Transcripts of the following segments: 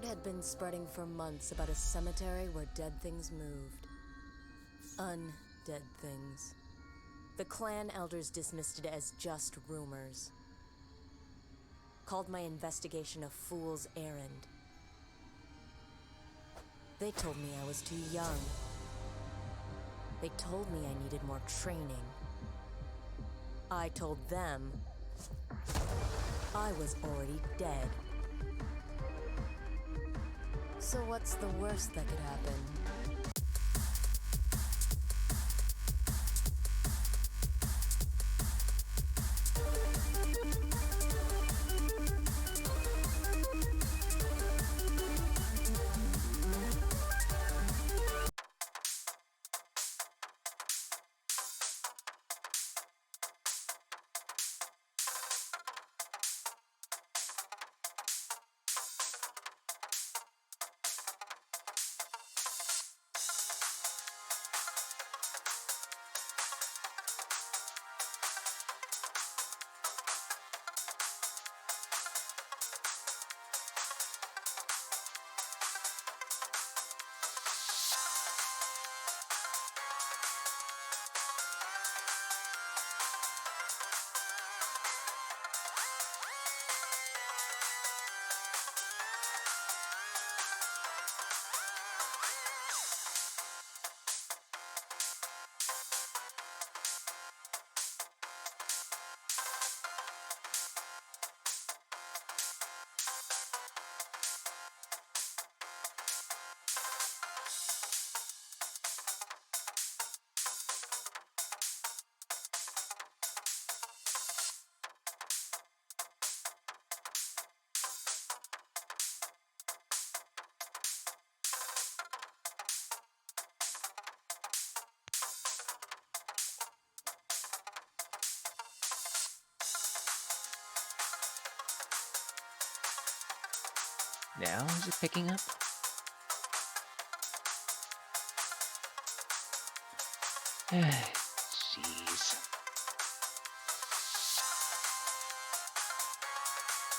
Word had been spreading for months about a cemetery where dead things moved. Undead things. The clan elders dismissed it as just rumors. Called my investigation a fool's errand. They told me I was too young. They told me I needed more training. I told them I was already dead. So what's the worst that could happen? Now is it picking up? Jeez.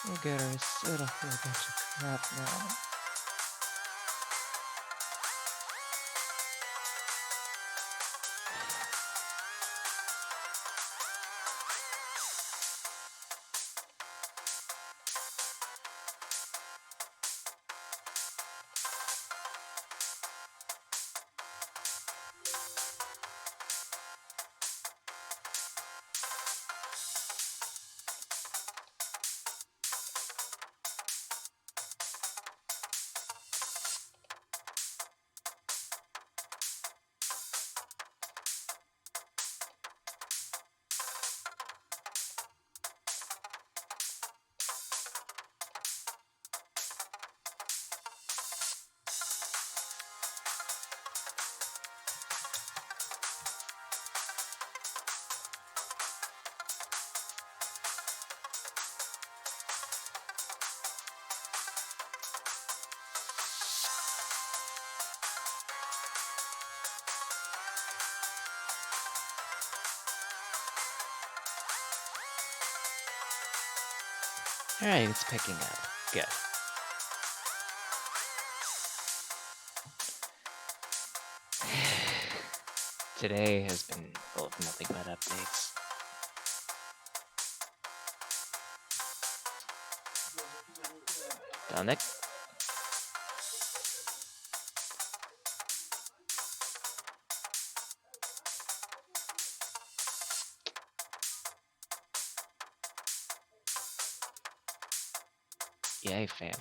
I gotta reset a whole bunch of crap now. Alright, it's picking up. Good. Today has been full of nothing but updates. Dominic? Yay, family.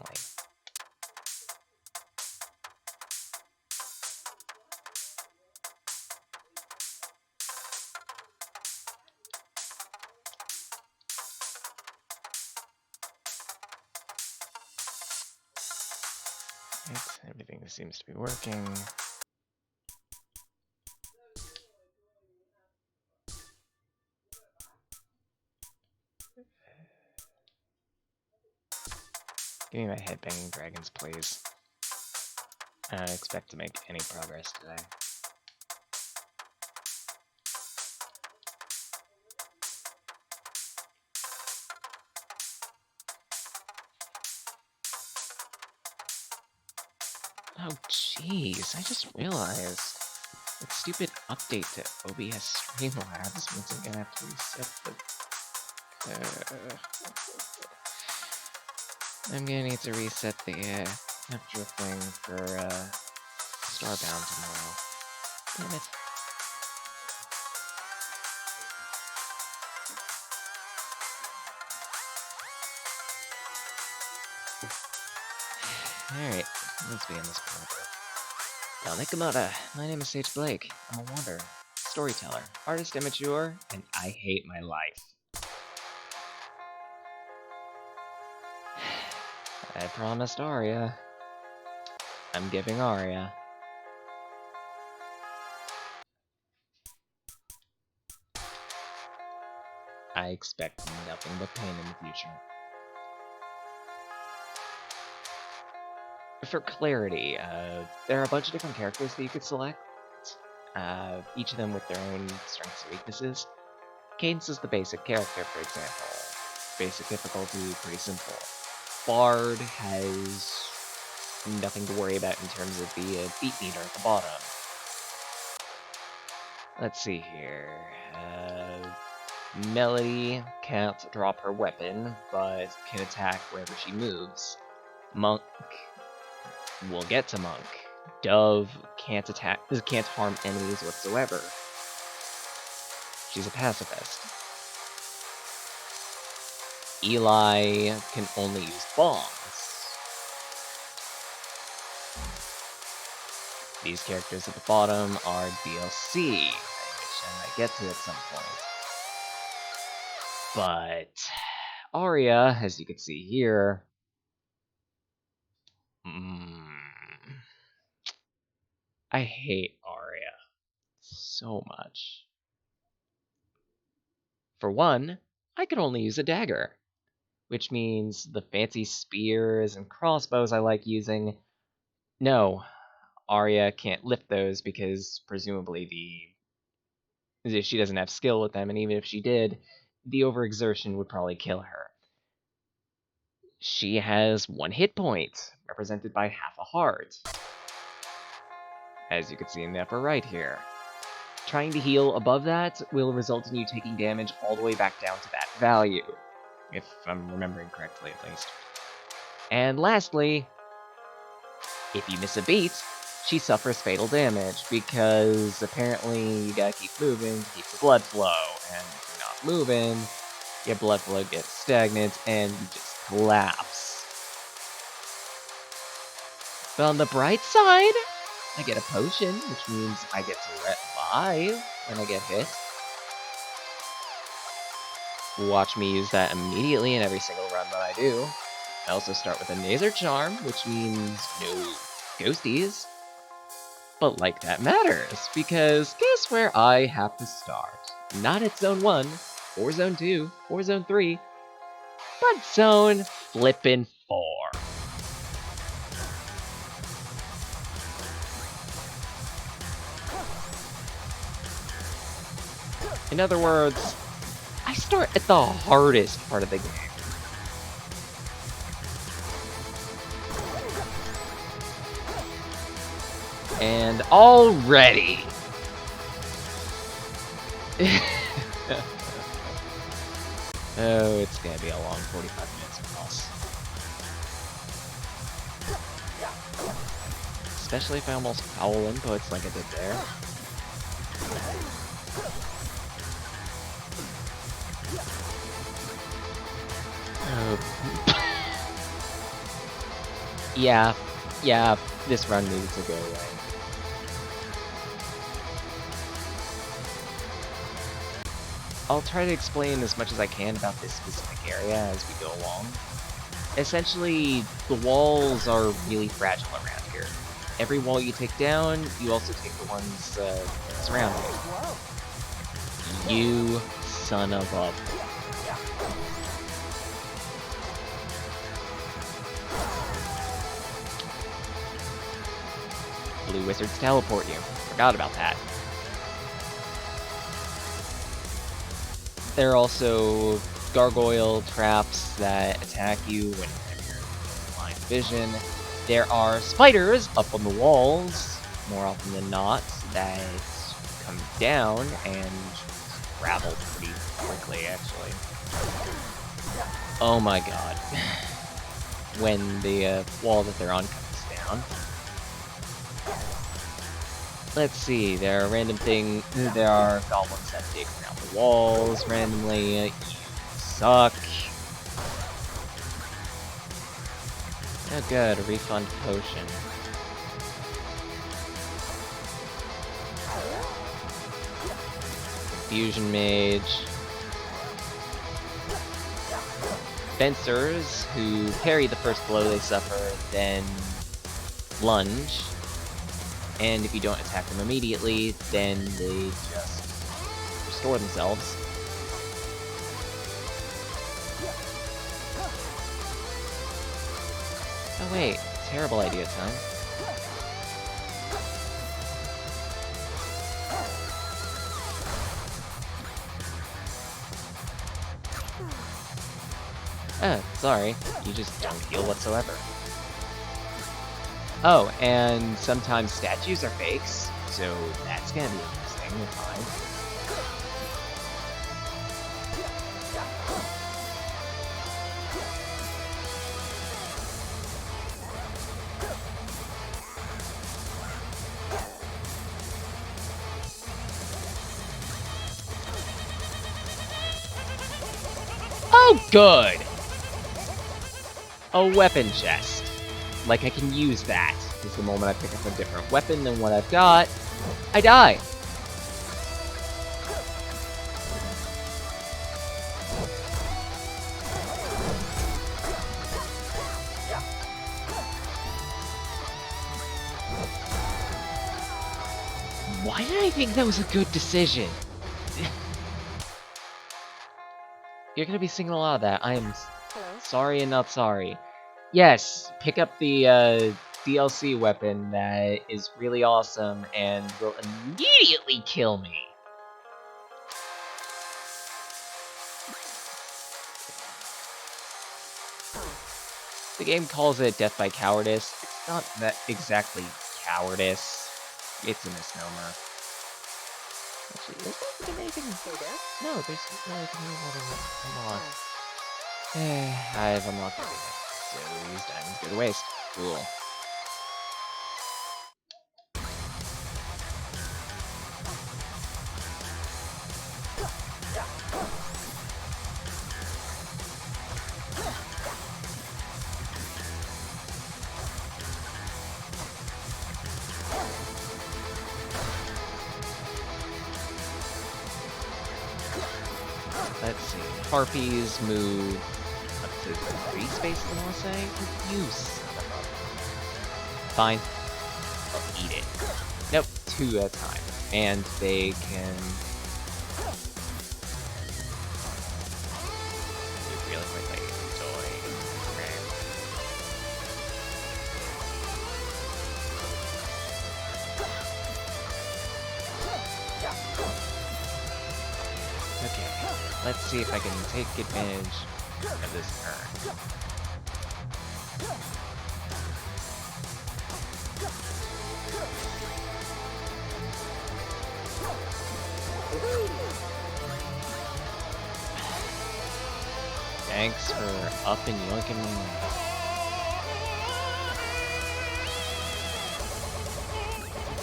Right, everything seems to be working. Give me my headbanging dragons, please. I don't expect to make any progress today. Oh, jeez, I just realized that stupid update to OBS Streamlabs means I'm gonna have to reset the. I'm gonna need to reset the capture thing for Starbound tomorrow. Damn it. Alright, let's begin this project. Nikamata, my name is Sage Blake. I'm a wanderer, storyteller, artist immature, and I hate my life. I promised Aria. I'm giving Aria. I expect nothing but pain in the future. For clarity, there are a bunch of different characters that you could select, each of them with their own strengths and weaknesses. Cadence is the basic character, for example. Basic difficulty, pretty simple. Bard has nothing to worry about in terms of the beat meter at the bottom. Let's see here. Melody can't drop her weapon, but can attack wherever she moves. Monk, we'll get to Monk. Dove can't harm enemies whatsoever. She's a pacifist. Eli can only use bombs. These characters at the bottom are DLC, which I might get to at some point. But Aria, as you can see here, I hate Aria so much. For one, I can only use a dagger, which means the fancy spears and crossbows I like using, no, Aria can't lift those because presumably she doesn't have skill with them, and even if she did, the overexertion would probably kill her. She has 1 hit point, represented by half a heart, as you can see in the upper right here. Trying to heal above that will result in you taking damage all the way back down to that value, if I'm remembering correctly at least. And lastly, if you miss a beat, she suffers fatal damage, because apparently you gotta keep moving to keep the blood flow, and if you're not moving, your blood flow gets stagnant and you just collapse. But on the bright side, I get a potion, which means I get to revive when I get hit. Watch me use that immediately in every single run that I do. I also start with a Naser Charm, which means no ghosties. But like that matters, because guess where I have to start? Not at Zone 1, or Zone 2, or Zone 3, but Zone flippin' 4. In other words, I start at the hardest part of the game. And already... oh, it's gonna be a long 45 minutes across. Especially if I almost foul inputs like I did there. Yeah, this run needed to go away. I'll try to explain as much as I can about this specific area as we go along. Essentially, the walls are really fragile around here. Every wall you take down, you also take the ones surrounding it. You son of a... Blue wizards teleport you. Forgot about that. There are also gargoyle traps that attack you when you're in line of vision. there are spiders up on the walls, more often than not, that come down and travel pretty quickly, actually. Oh my god. When the wall that they're on comes down. Let's see, there are random things. There are goblins that dig around the walls randomly. You suck. Oh good, a refund potion. Fusion mage. Fencers, who parry the first blow they suffer, then lunge. And if you don't attack them immediately, then they just restore themselves. Oh wait, terrible idea time. Oh, sorry, you just don't heal whatsoever. Oh, and sometimes statues are fakes, so that's gonna be interesting to find. Oh, good! A weapon chest. Like I can use that. Because the moment I pick up a different weapon than what I've got, I die. Why did I think that was a good decision? You're gonna be singing a lot of that. I am sorry and not sorry. Yes, pick up the DLC weapon that is really awesome and will immediately kill me. The game calls it death by cowardice. It's not that exactly cowardice. It's a misnomer. Actually, is there anything? No, there's no anything. Come on. I've unlocked everything. So these diamonds go to waste. Cool. Let's see. Harpies move up to 3 spaces, I want to say. You son of a... Fine. I'll eat it. Nope, 2 at a time. And they can... do really quickly. Okay, let's see if I can take advantage of this turn. Thanks for up and yoinking me.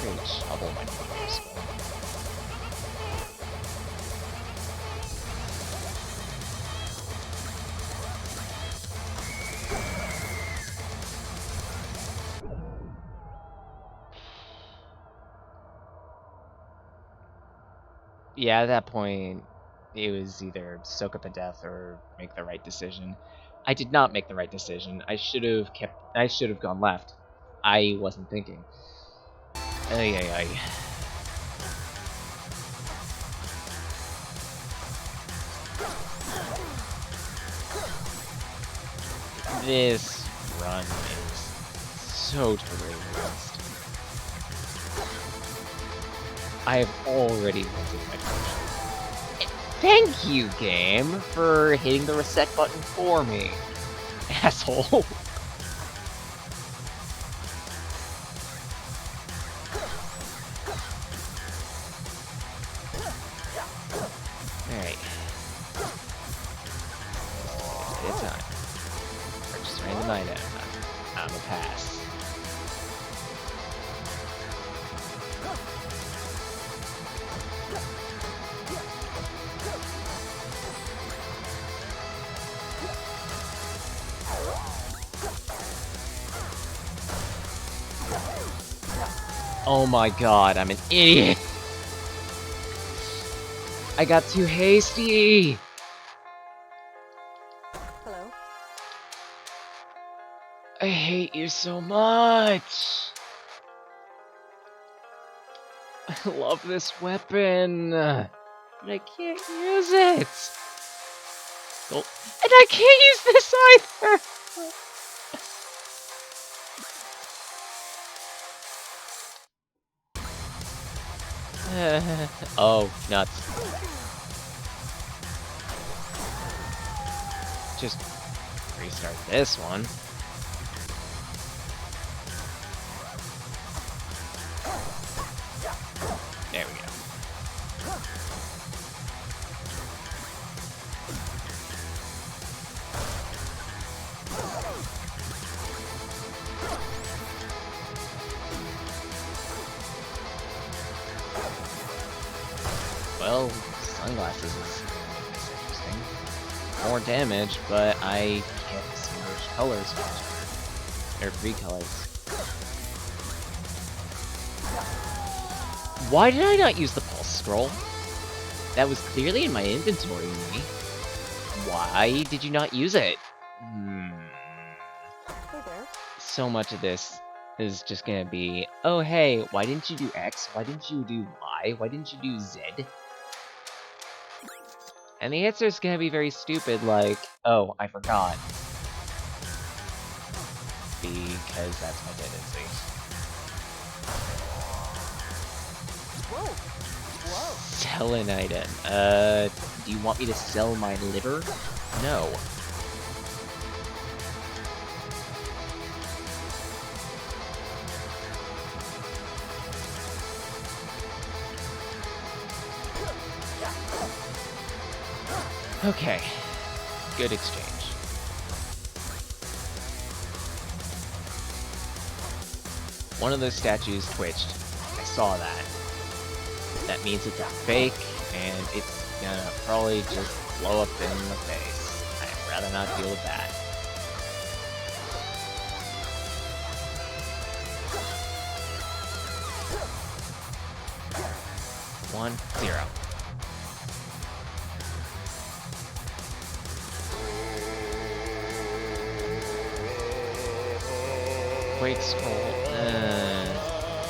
Great shovel might be useful. Yeah, at that point, it was either soak up a death or make the right decision. I did not make the right decision. I should have gone left. I wasn't thinking. Ay, ay, ay. This run is so totally lost. I have already rented my potion. Thank you, game, for hitting the reset button for me. Asshole. an item. I'm a pass. Oh my god, I'm an idiot! I got too hasty! Hello? I hate you so much! I love this weapon, but I can't use it! Oh, and I can't use this either! Oh, nuts. Just restart this one. There we go. Well, sunglasses is interesting. More damage, but I can't distinguish colors. There are 3 colors. Why did I not use the pulse scroll? That was clearly in my inventory, Mimi. Why did you not use it? Hey there. So much of this is just gonna be, oh hey, why didn't you do X? Why didn't you do Y? Why didn't you do Z? And the answer is gonna be very stupid, like, oh, I forgot. Because that's my tendency. Whoa! Whoa! Sell an item. Do you want me to sell my liver? No. Okay. Good exchange. One of those statues twitched. I saw that. That means it's a fake, and it's gonna probably just blow up in the face. I'd rather not deal with that. One, 0. Quake Scroll.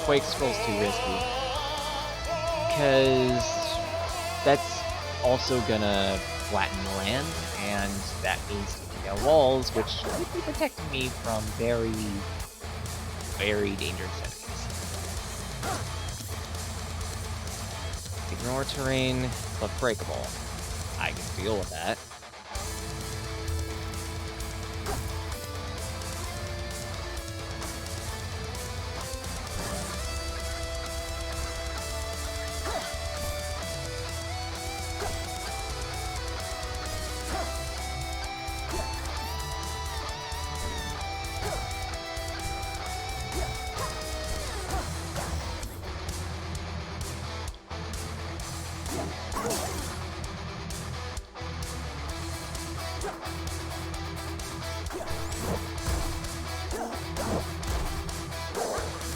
Quake Scroll's too risky. Because that's also gonna flatten the land, and that means taking down walls, which would be protecting me from very, very dangerous enemies. Ignore terrain, but breakable. I can deal with that.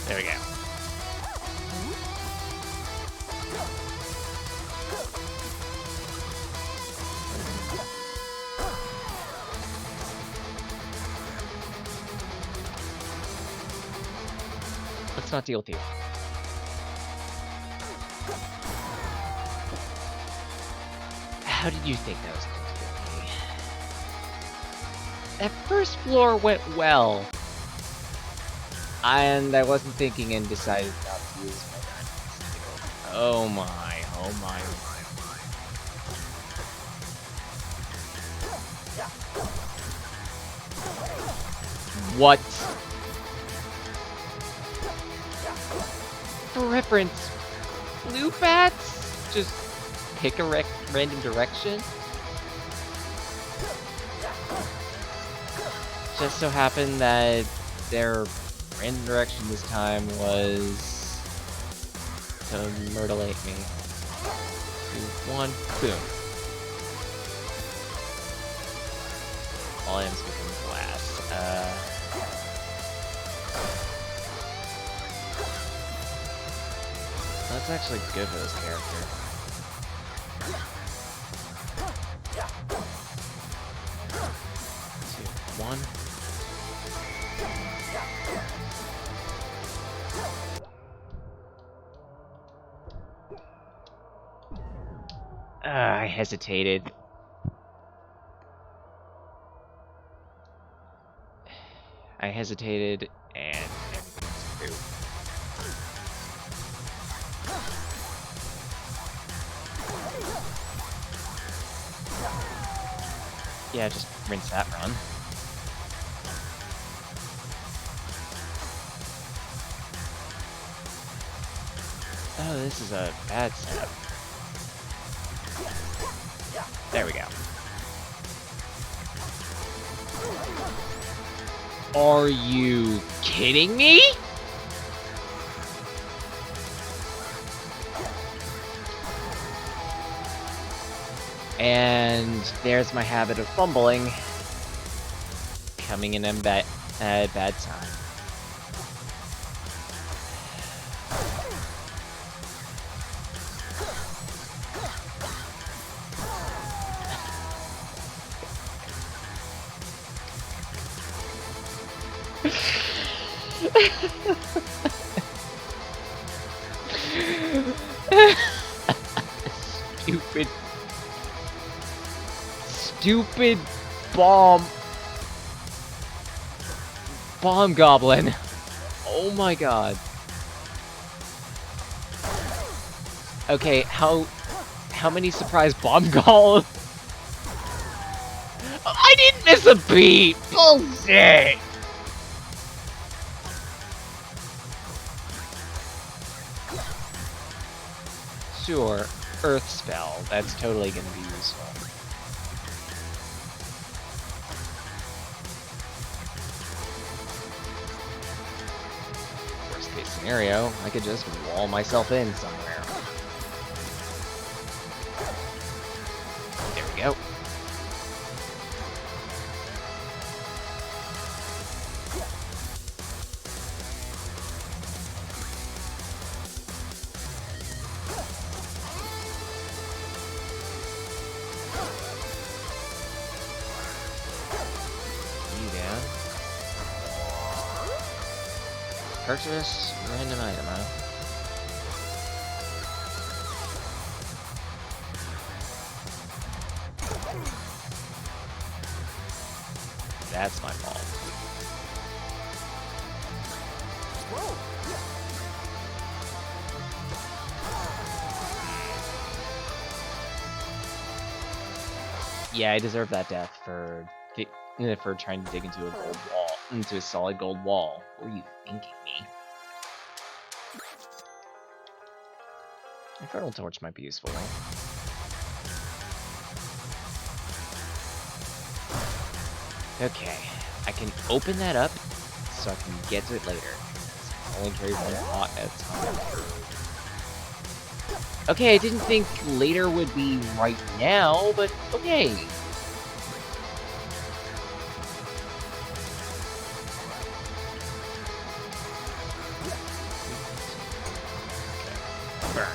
There we go. Let's not deal with you. How did you think that was going to go? That first floor went well. And I wasn't thinking and decided not to use my diamonds. Oh my, oh my, oh my, oh my. What? For reference, blue bats just pick a random direction? Just so happened that their random direction this time was to murderate me. 2, 1, boom. All items become glass. That's actually good for this character. 2, 1. I hesitated. And everything's through. Yeah, just rinse that run. Oh, this is a bad setup. There we go. Are you kidding me? And there's my habit of fumbling coming in at a bad time. Stupid bomb goblin. Oh my god. Okay, how many surprise bomb calls? I didn't miss a beat. Bullshit. Sure, Earth Spell. That's totally gonna be useful. Worst case scenario, I could just wall myself in somewhere. There we go. Purchase random item, huh? That's my fault. Yeah, I deserve that death for trying to dig into a gold wall, into a solid gold wall. What were you thinking, me? Infernal Torch might be useful, right? Okay, I can open that up so I can get to it later. I only carry one pot at a time. Okay, I didn't think later would be right now, but okay. Burn.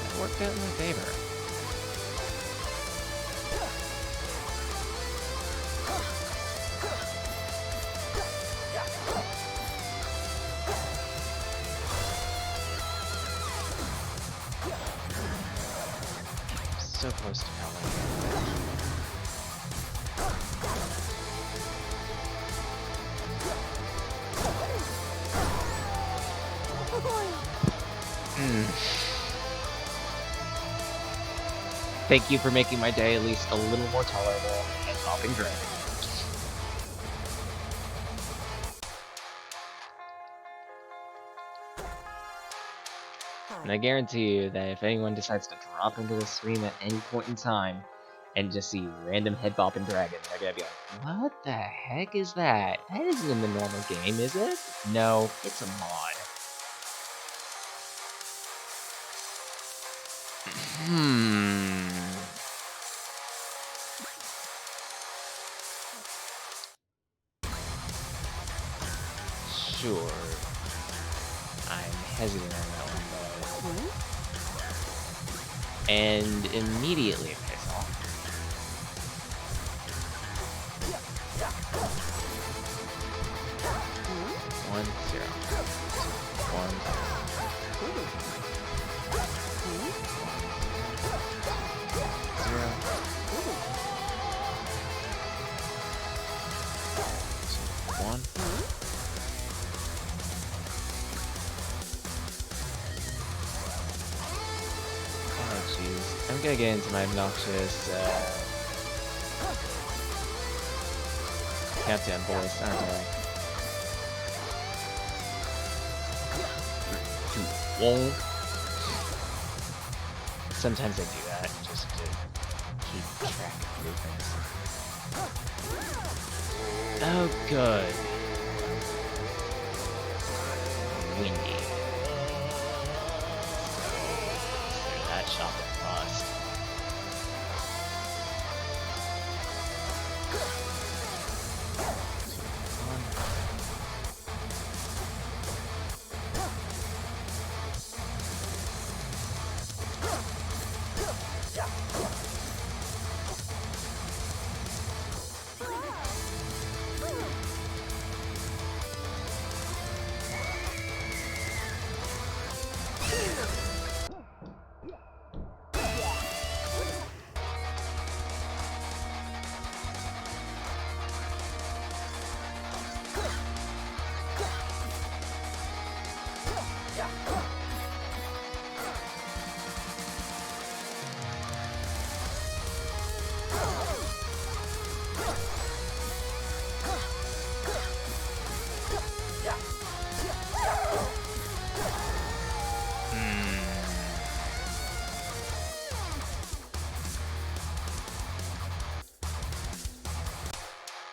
That worked out in my favor. So close to Helen. Thank you for making my day at least a little more tolerable and popping dragon. And I guarantee you that if anyone decides to drop into the stream at any point in time and just see random head bopping dragon, they're gonna be like, what the heck is that? That isn't in the normal game, is it? No, it's a mod. Sure. I'm hesitant on that one, but... And immediately it pays off. 1, 0. 1, 0. 1. Oh jeez, I'm gonna get into my obnoxious countdown voice, aren't I? 3, 2, 1. Sometimes I do that just to keep track of movements. Oh, good. Windy. So that shot was lost.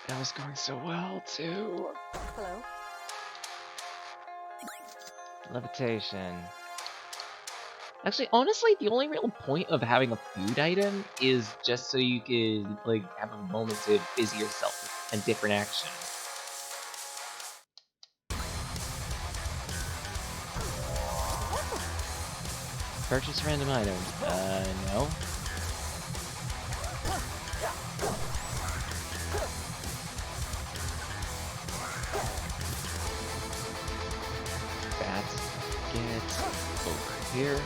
That was going so well, too. Hello? Levitation. Actually, honestly, the only real point of having a food item is just so you can, like, have a moment to busy yourself with a different action. Purchase random item. No. Bats get over here.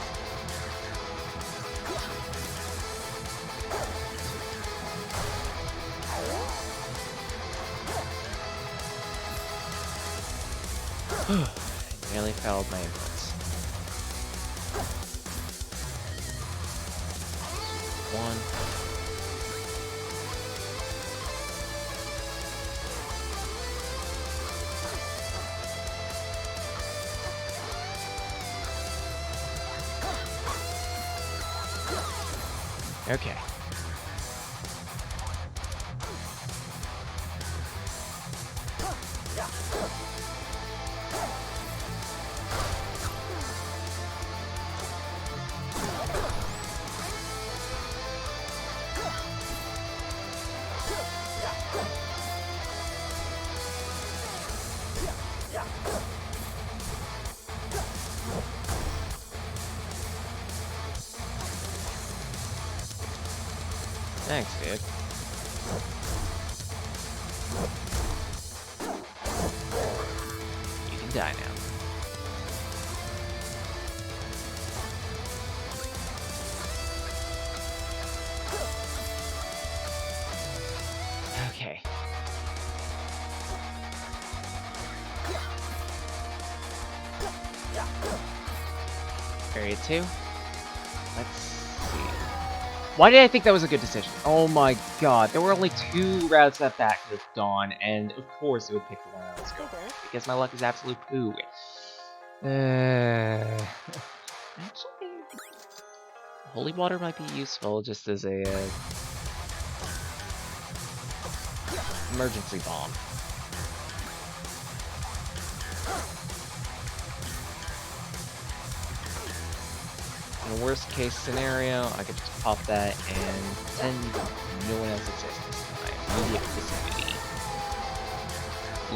I nearly failed my inputs. 1. Okay. Thanks, dude. You can die now. Okay. Area 2. Let's see. Why did I think that was a good decision? Oh my god, there were only 2 routes that could have gone, and of course it would pick the one I was going with, because my luck is absolute poo. That Holy water might be useful just as a emergency bomb. In a worst case scenario, I could just pop that and pretend no one else exists in my immediate vicinity.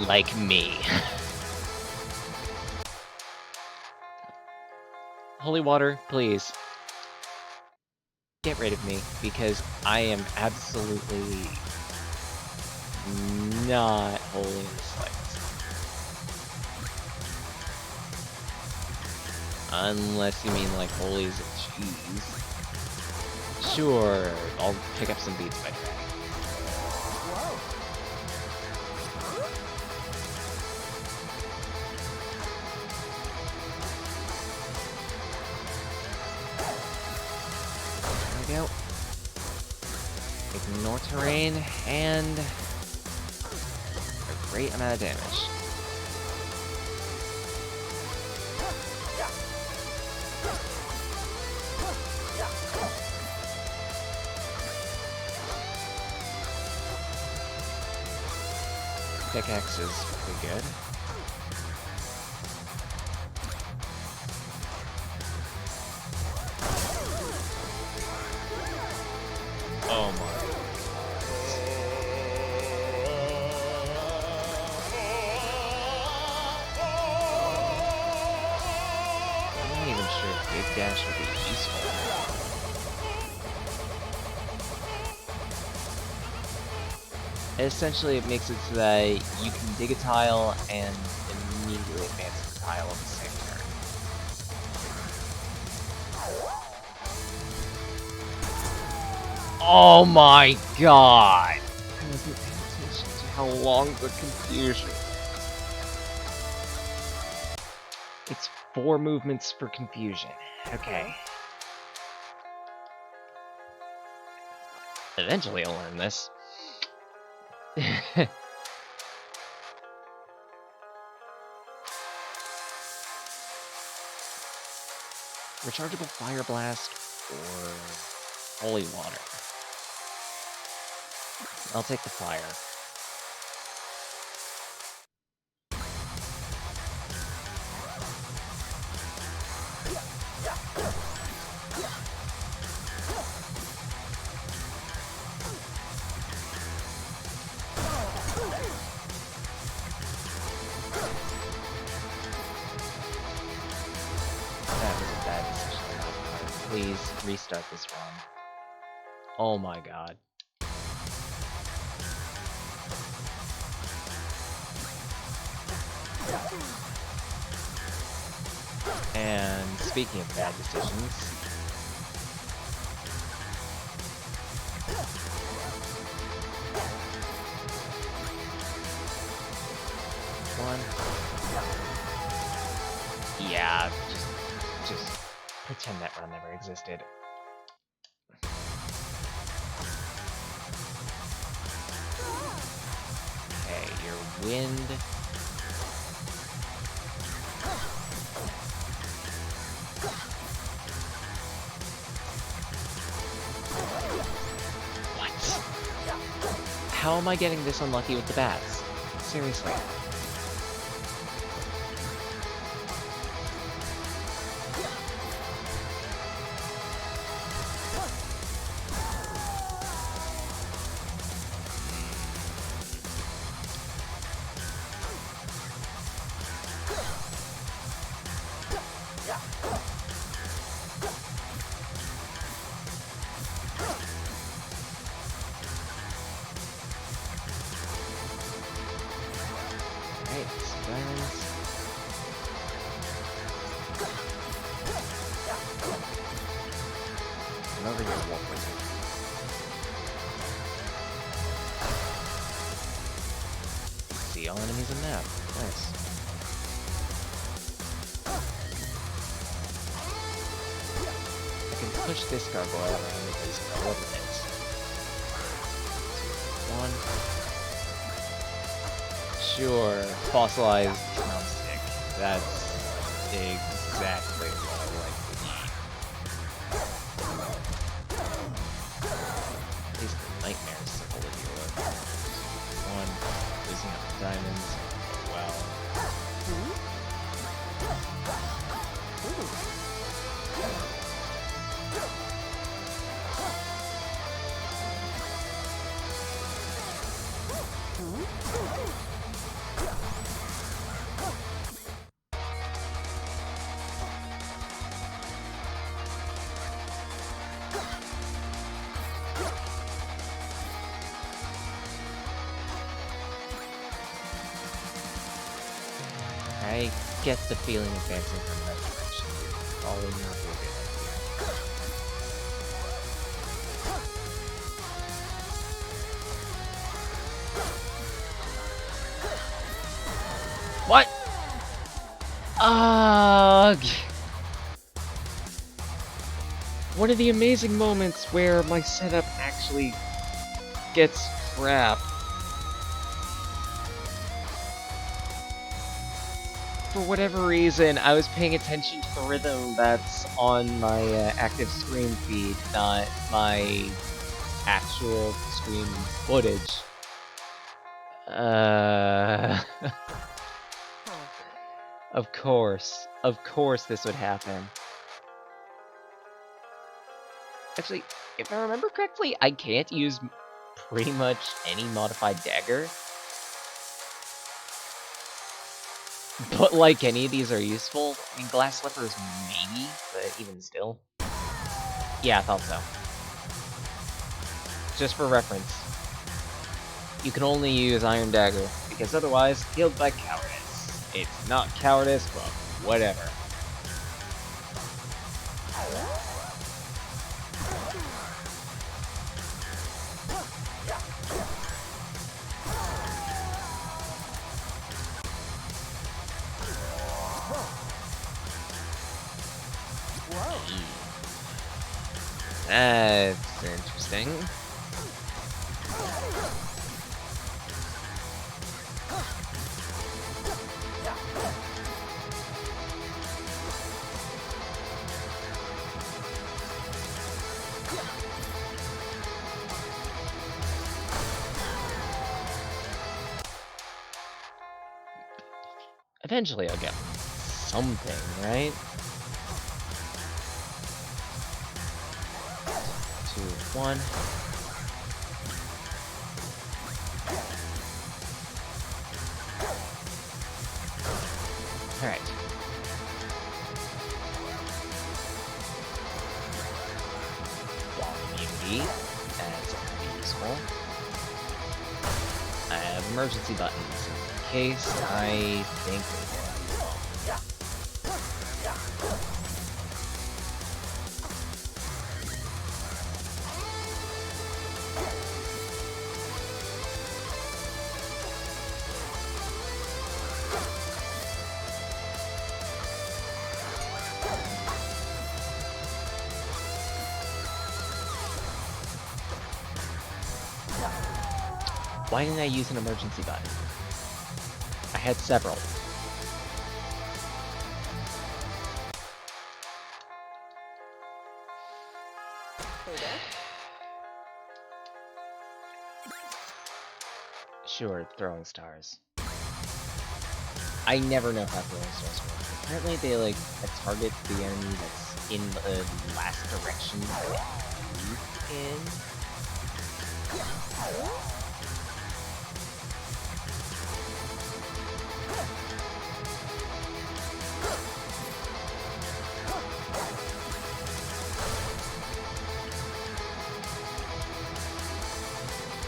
Like me. Holy water, please. Get rid of me, because I am absolutely not holy in the slightest. Unless you mean like holy as a cheese. Sure, I'll pick up some beats by dragging. There we go. Ignore terrain and a great amount of damage. Pickaxe is pretty good. Oh my. I'm not even sure if Big Dash would be useful. Essentially, it makes it so that you can dig a tile and immediately advance the tile on the same turn. Oh my god! I wasn't paying attention to how long the confusion. It's 4 movements for confusion. Okay. Eventually I'll learn this. Rechargeable Fire Blast or Holy Water? I'll take the fire. That was a bad decision on my part. Please restart this run. Oh my god. And speaking of bad decisions, yeah, just pretend that run never existed. Okay, your wind. What? How am I getting this unlucky with the bats? Seriously. Over here, Wolf Wizard. See all enemies in map. Nice. I can push this gargoyle around with these coordinates. 1. Sure, fossilized drumstick. That's exactly what I like to eat. mixing up the diamonds. Well. I get the feeling advancing from that direction. Following your orbit. What? One of the amazing moments where my setup actually gets crap. For whatever reason, I was paying attention to the rhythm that's on my active stream feed, not my actual stream footage. Of course this would happen. Actually, if I remember correctly, I can't use pretty much any modified dagger. But like any of these are useful. I mean, glass slippers maybe, but even still. Yeah, I thought so. Just for reference. You can only use iron dagger, because otherwise, killed by cowardice. It's not cowardice, but whatever. That's interesting. Eventually I'll get something, right? 2, 1. Alright. Wall immunity. That's going to be useful. I have emergency buttons in case I think they will. Why didn't I use an emergency button? I had several. Sure, throwing stars. I never know how throwing stars work. Apparently they like target the enemy that's in the last direction that they move in.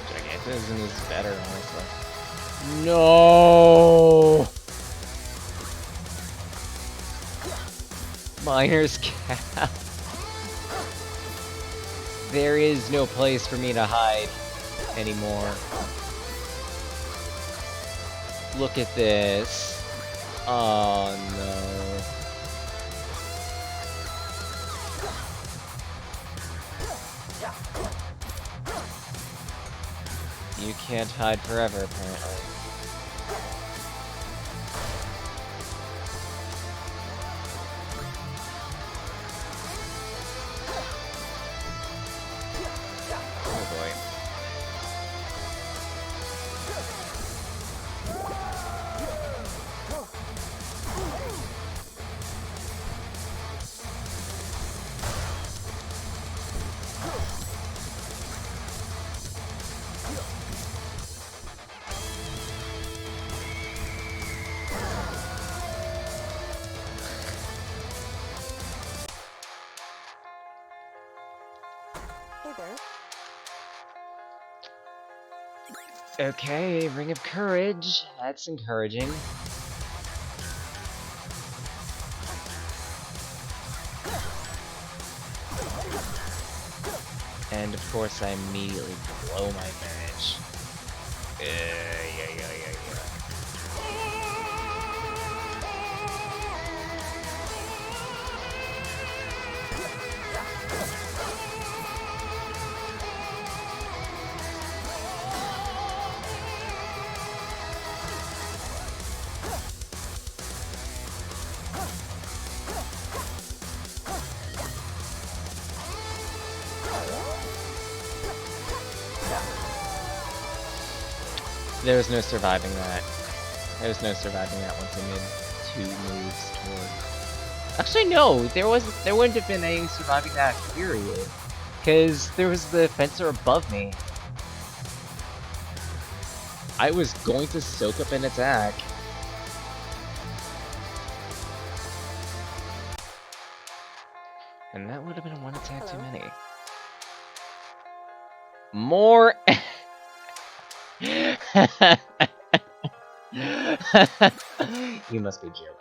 Gigantism is better, honestly. No! Miner's Cap. There is no place for me to hide anymore. Look at this. Oh no. You can't hide forever, apparently. Oh boy. Okay, Ring of Courage. That's encouraging. And of course, I immediately blow my damage. Yeah. There was no surviving that. There was no surviving that once I made 2 moves toward. Actually, no. There wouldn't have been any surviving that period, because there was the fencer above me. I was going to soak up an attack. And that would have been 1 attack too many. More. You must be joking.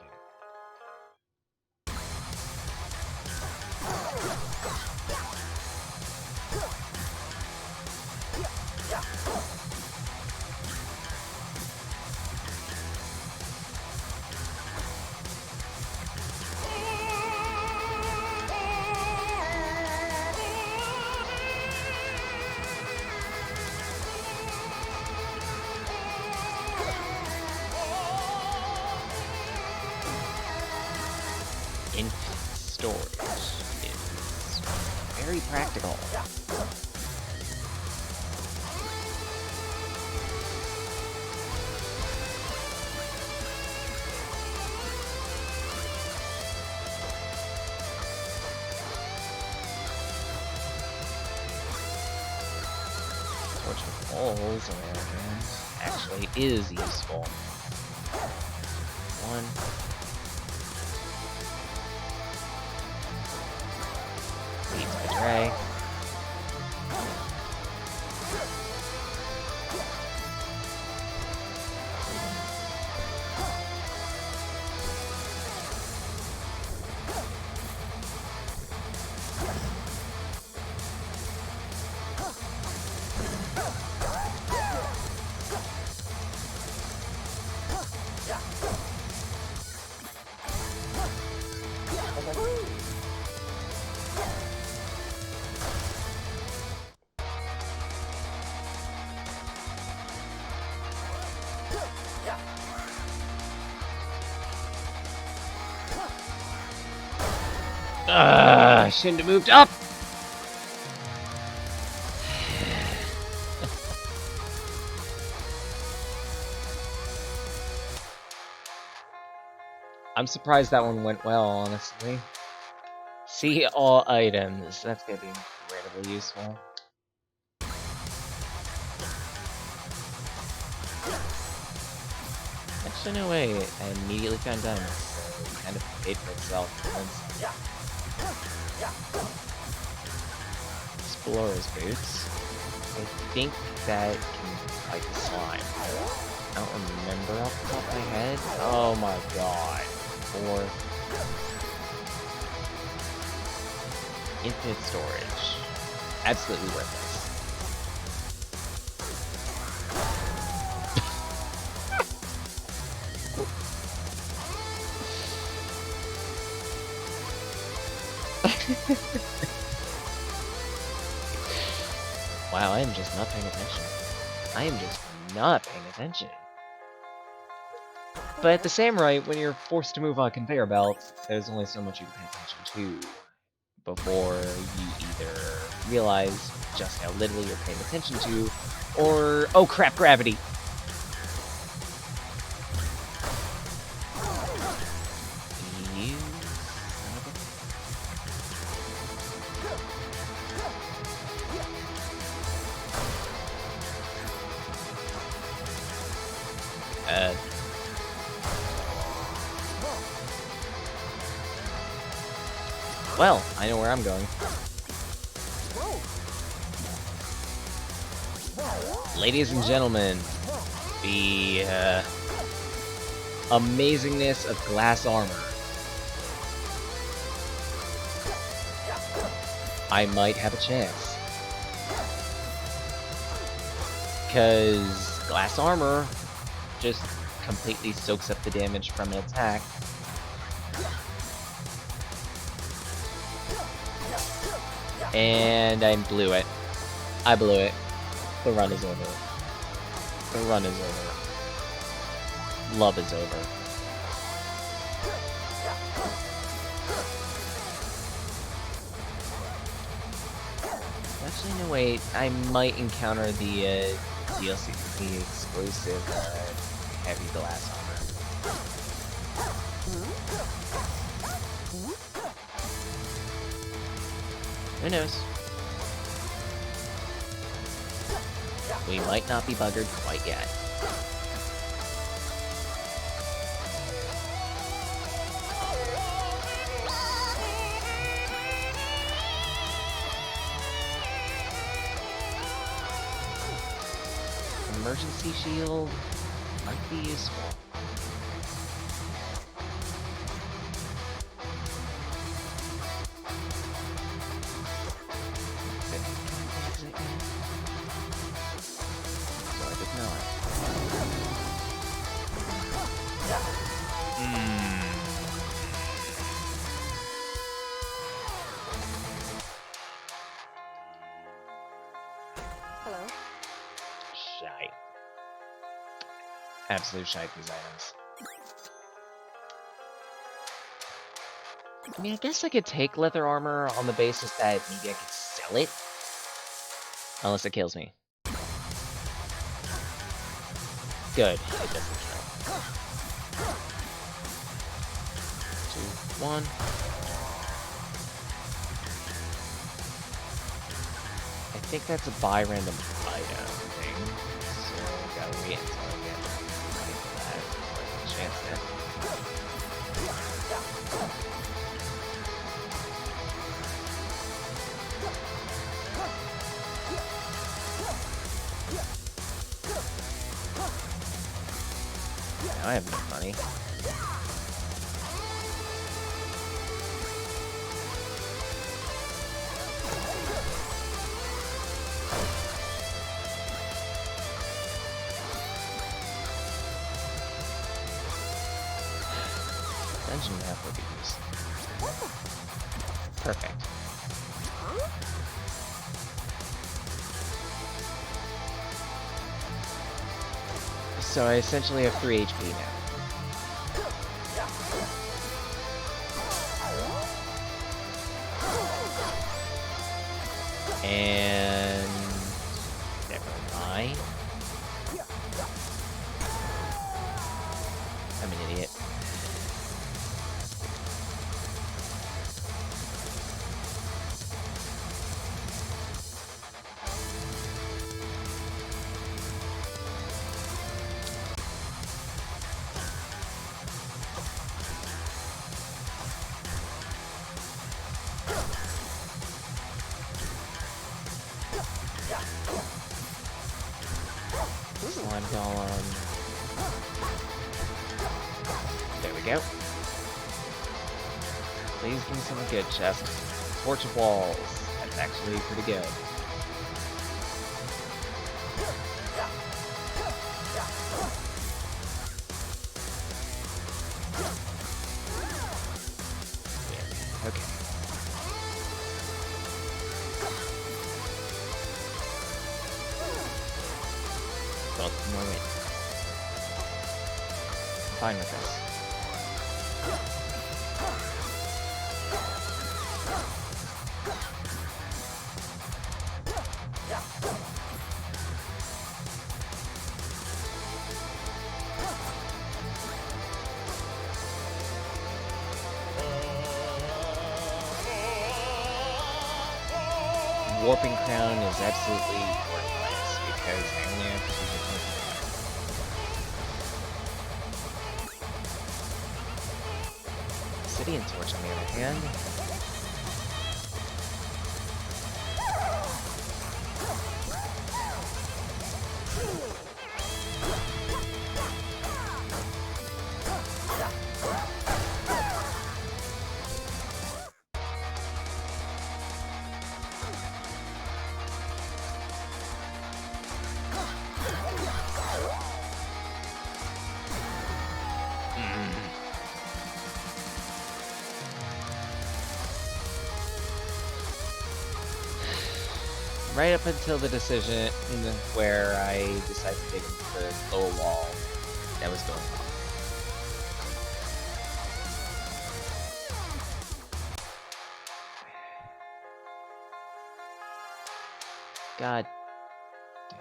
Infinite storage is very practical. Torch of holes actually is useful. 1. Betray. I shouldn't have moved up! I'm surprised that one went well, honestly. See all items. That's gonna be incredibly useful. Actually, no way. I immediately found diamonds, so it kind of paid for itself. Explorer's boots. I think that can fight the slime. I don't remember off the top of my head. Oh my god. 4. Infinite storage. Absolutely worthless. Wow, I am just not paying attention. I am just not paying attention. But at the same rate, when you're forced to move on a conveyor belt, there's only so much you can pay attention to before you either realize just how little you're paying attention to, or, oh crap, gravity! You son of a... Well, I know where I'm going. Ladies and gentlemen, the amazingness of glass armor. I might have a chance. Because glass armor just completely soaks up the damage from an attack. And I blew it. I blew it. The run is over. The run is over. Love is over. Actually, no, wait. I might encounter the DLC exclusive heavy glass armor. Who knows? We might not be buggered quite yet. Emergency shield might be useful. So I did not. Hello? Shite. Absolute shite, these items. I mean, I guess I could take leather armor on the basis that maybe I could sell it. Unless it kills me. Good. It doesn't kill. 2, 1. I think that's a buy random item thing. So gotta wait until I get money for that. Chance that. Now I have enough money. Dungeon map will be used. Perfect. So I essentially have 3 HP now. And never mind. I'm an idiot. Slime golem. There we go. Please give me something good, chest. Torch of walls. That's actually pretty good. Yeah, okay. Well, more weight. I'm fine with this. Warping Crown is absolutely worthless because I only have to use it once. Obsidian Torch, on the other hand. right up until the decision where I decided to dig into the lower wall that was going on. God damn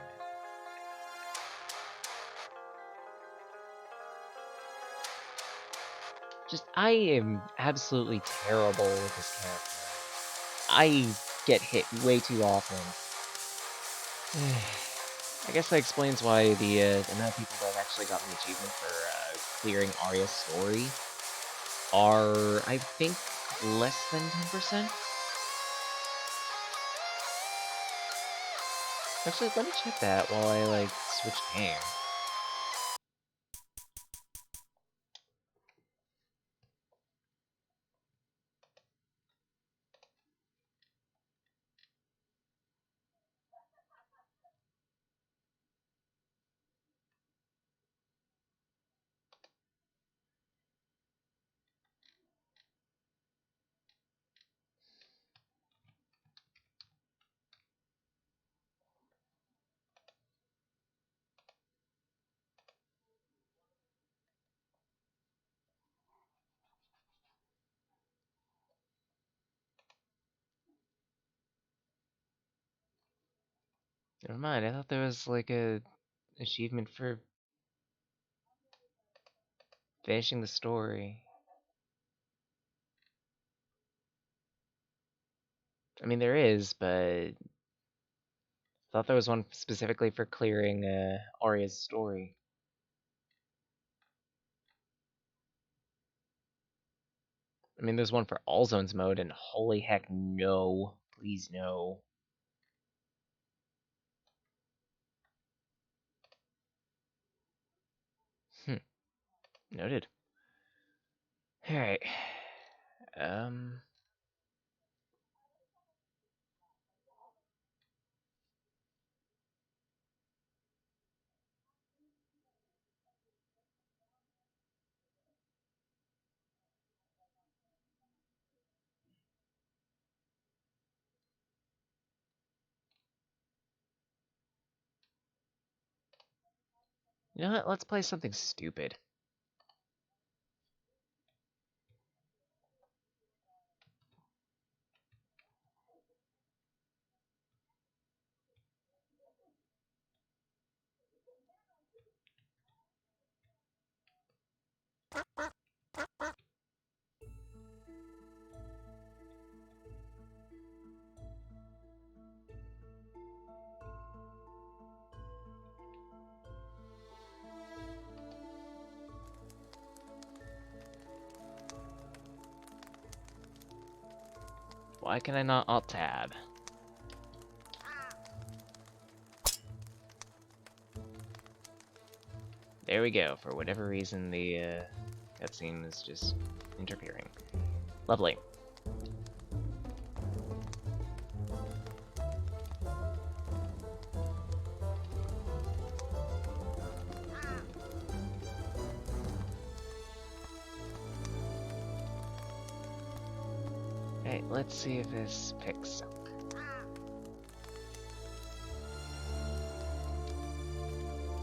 it. I am absolutely terrible with this character. I get hit way too often. I guess that explains why the amount of people that have actually gotten the achievement for clearing Aria's story are, I think, less than 10%. Actually, let me check that while I, switch game. Never mind, I thought there was, a achievement for finishing the story. I mean, there is, but I thought there was one specifically for clearing Aria's story. I mean, there's one for all zones mode, and holy heck, no. Please, no. Noted. Alright. You know what? Let's play something stupid. Why can I not alt-tab? There we go. For whatever reason, the cutscene is just interfering. Lovely. Hey, let's see if this picks up.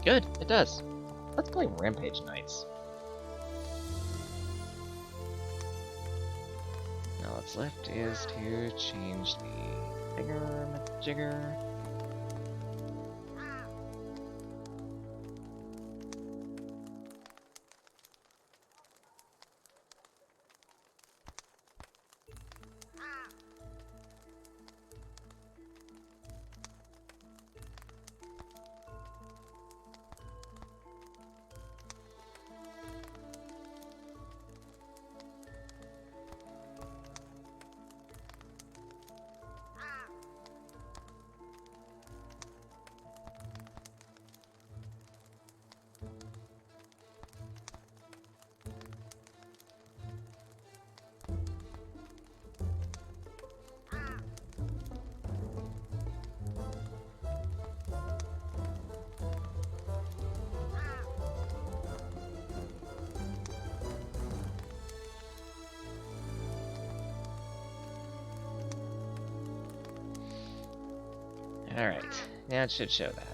Good, it does. Let's play Rampage Knights. Now what's left is to change the jigger. Alright, now it should show that.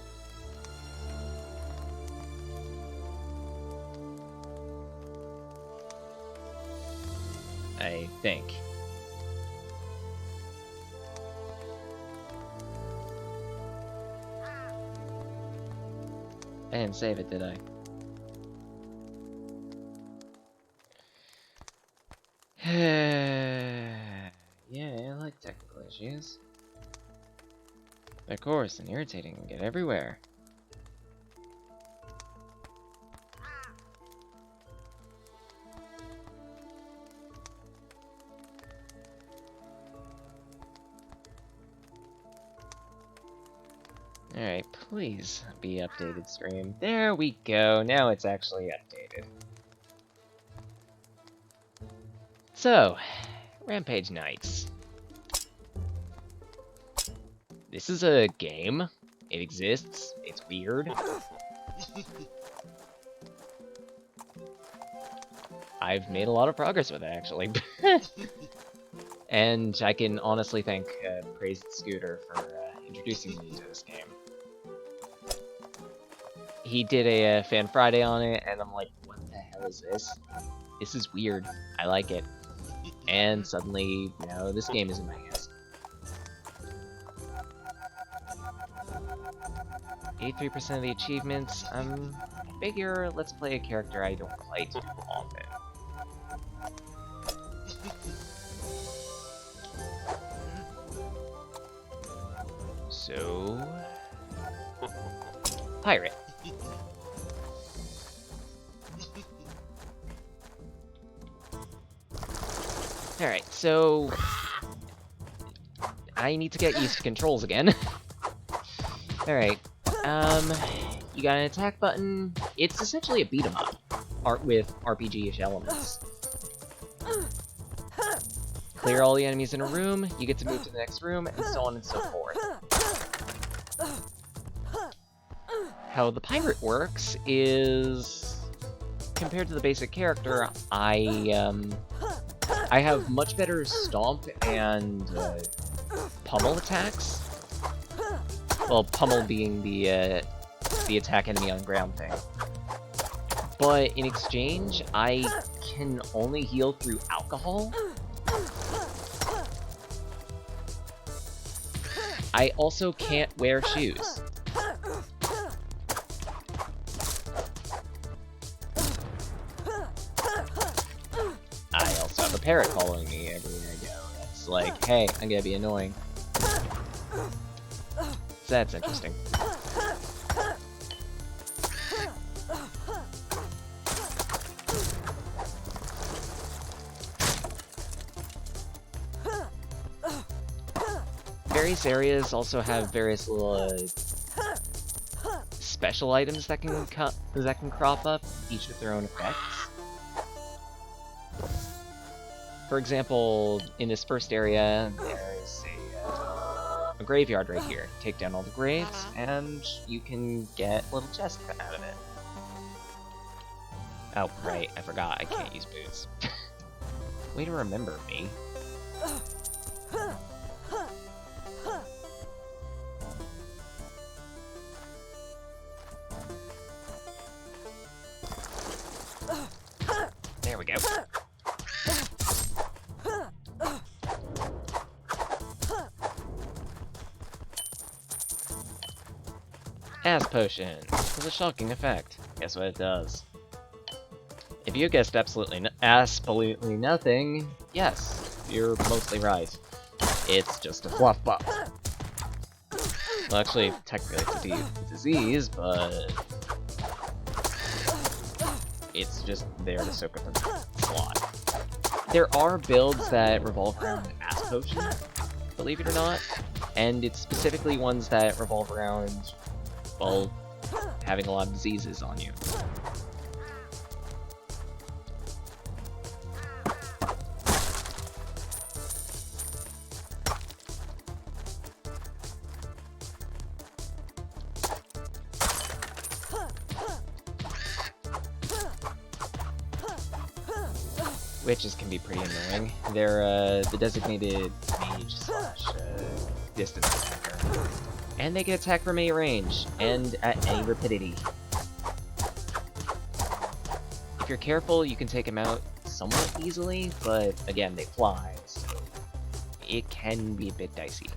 I think. I didn't save it, did I? Yeah, I like technical issues. They're coarse and irritating and get everywhere. Alright, please be updated, stream. There we go, now it's actually updated. So, Rampage Knights. This is a game. It exists. It's weird. I've made a lot of progress with it, actually. And I can honestly thank Praised Scooter for introducing me to this game. He did a Fan Friday on it, and I'm like, what the hell is this? This is weird. I like it. And suddenly, you know, this game is in my hands. 83% of the achievements. Figure let's play a character I don't play too often. So, pirate. Alright, so I need to get used to controls again. Alright, you got an attack button. It's essentially a beat-em-up, with RPG-ish elements. Clear all the enemies in a room, you get to move to the next room, and so on and so forth. How the pirate works is, compared to the basic character, I have much better stomp and pummel attacks. Well, pummel being the attack enemy on ground thing. But in exchange, I can only heal through alcohol. I also can't wear shoes. I also have a parrot following me everywhere I go. It's like, hey, I'm gonna be annoying. So that's interesting. Various areas also have various little special items that can crop up, each with their own effects. For example, in this first area, there's a graveyard right here. Take down all the graves, and you can get little chests out of it. Oh, right, I forgot, I can't use boots. Way to remember me. There we go. Ass potion has a shocking effect. Guess what it does? If you guessed absolutely nothing, yes, you're mostly right. It's just a fluff buff. Well, actually, technically it's a disease, but it's just there to soak up the slot. There are builds that revolve around ass potion, believe it or not, and it's specifically ones that revolve around, well, having a lot of diseases on you. Witches can be pretty annoying. They're the designated mage / distance attacker. And they can attack from any range, and at any rapidity. If you're careful, you can take them out somewhat easily, but again, they fly, so it can be a bit dicey.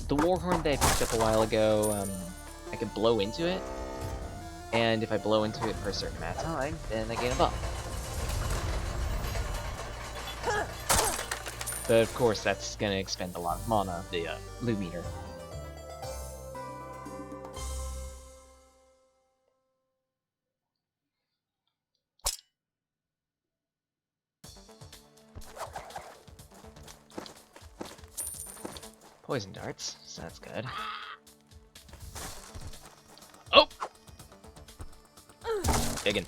The Warhorn that I picked up a while ago, I can blow into it, and if I blow into it for a certain amount of time, then I gain a buff. But of course, that's going to expend a lot of mana, the loot meter. Poison darts, so that's good. Oh! Biggin.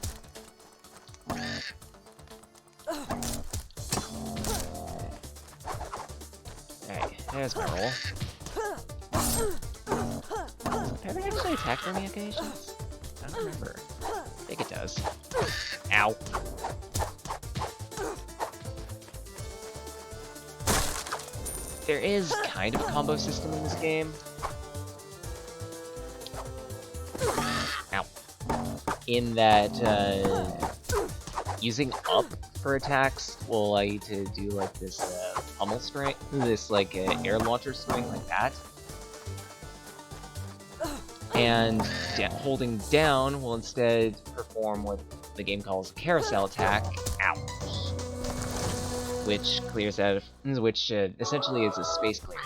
Alright, there's my roll. Have it actually attacked on the occasions? I don't remember. I think it does. Ow. There is kind of a combo system in this game. Ow. In that, using up for attacks will allow you to do like this pummel string, this like air launcher swing like that. And holding down will instead perform what the game calls a carousel attack. Ow. Which clears out of, which essentially is a space clear.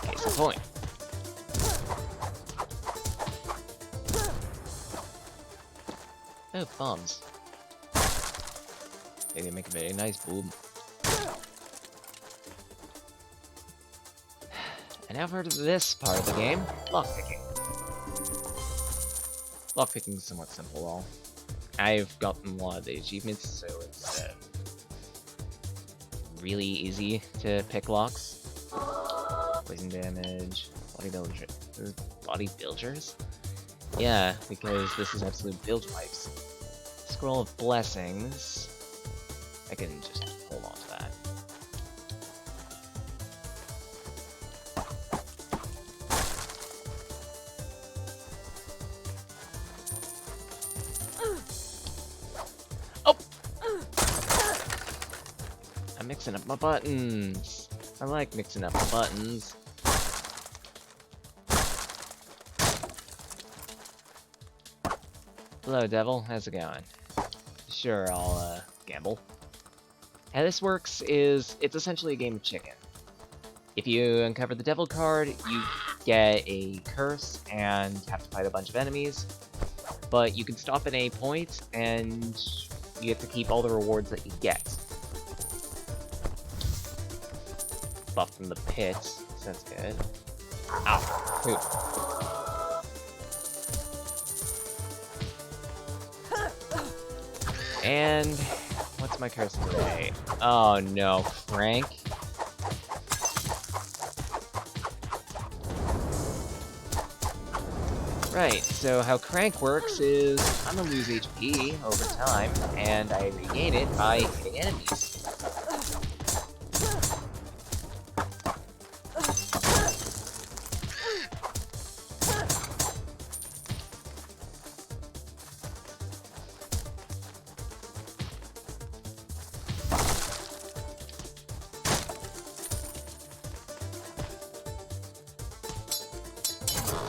Case in point. Oh, bombs. They make a very nice boom. And now for this part of the game, lockpicking. Lockpicking is somewhat simple, though. I've gotten a lot of the achievements, so it's really easy to pick locks. Poison damage, body bilgers? Yeah, because this is absolute bilge pipes. Scroll of Blessings. I can just hold on to that. Oh! I'm mixing up my buttons. I like mixing up my buttons. Hello, Devil. How's it going? Sure, I'll, gamble. How this works is, it's essentially a game of chicken. If you uncover the Devil card, you get a curse and have to fight a bunch of enemies. But you can stop at any point, and you have to keep all the rewards that you get. Buff from the pit, so that's good. Ow. Poop. And what's my curse today? Oh no, Frank. Right, so how Crank works is I'm gonna lose HP over time, and I regain it by hitting enemies.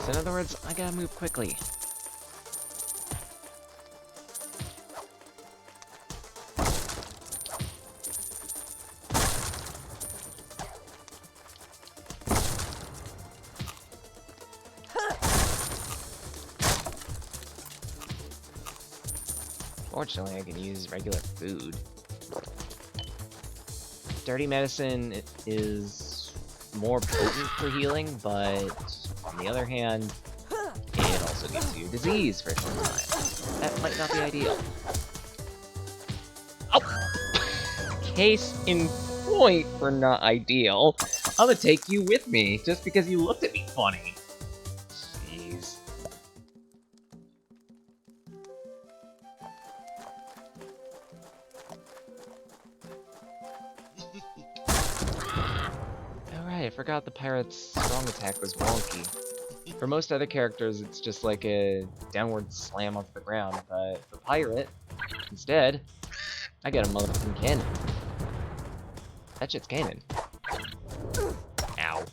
In other words, I gotta move quickly. Fortunately, I can use regular food. Dirty Medicine is more potent for healing, but on the other hand, it also gives you disease for some time. That might not be ideal. Oh! Case in point for not ideal. I'm gonna take you with me, just because you looked at me funny. Jeez. forgot the pirate's strong attack was wonky. For most other characters, it's just like a downward slam off the ground, but for pirate, instead, I got a motherfucking cannon. That shit's cannon. Ow.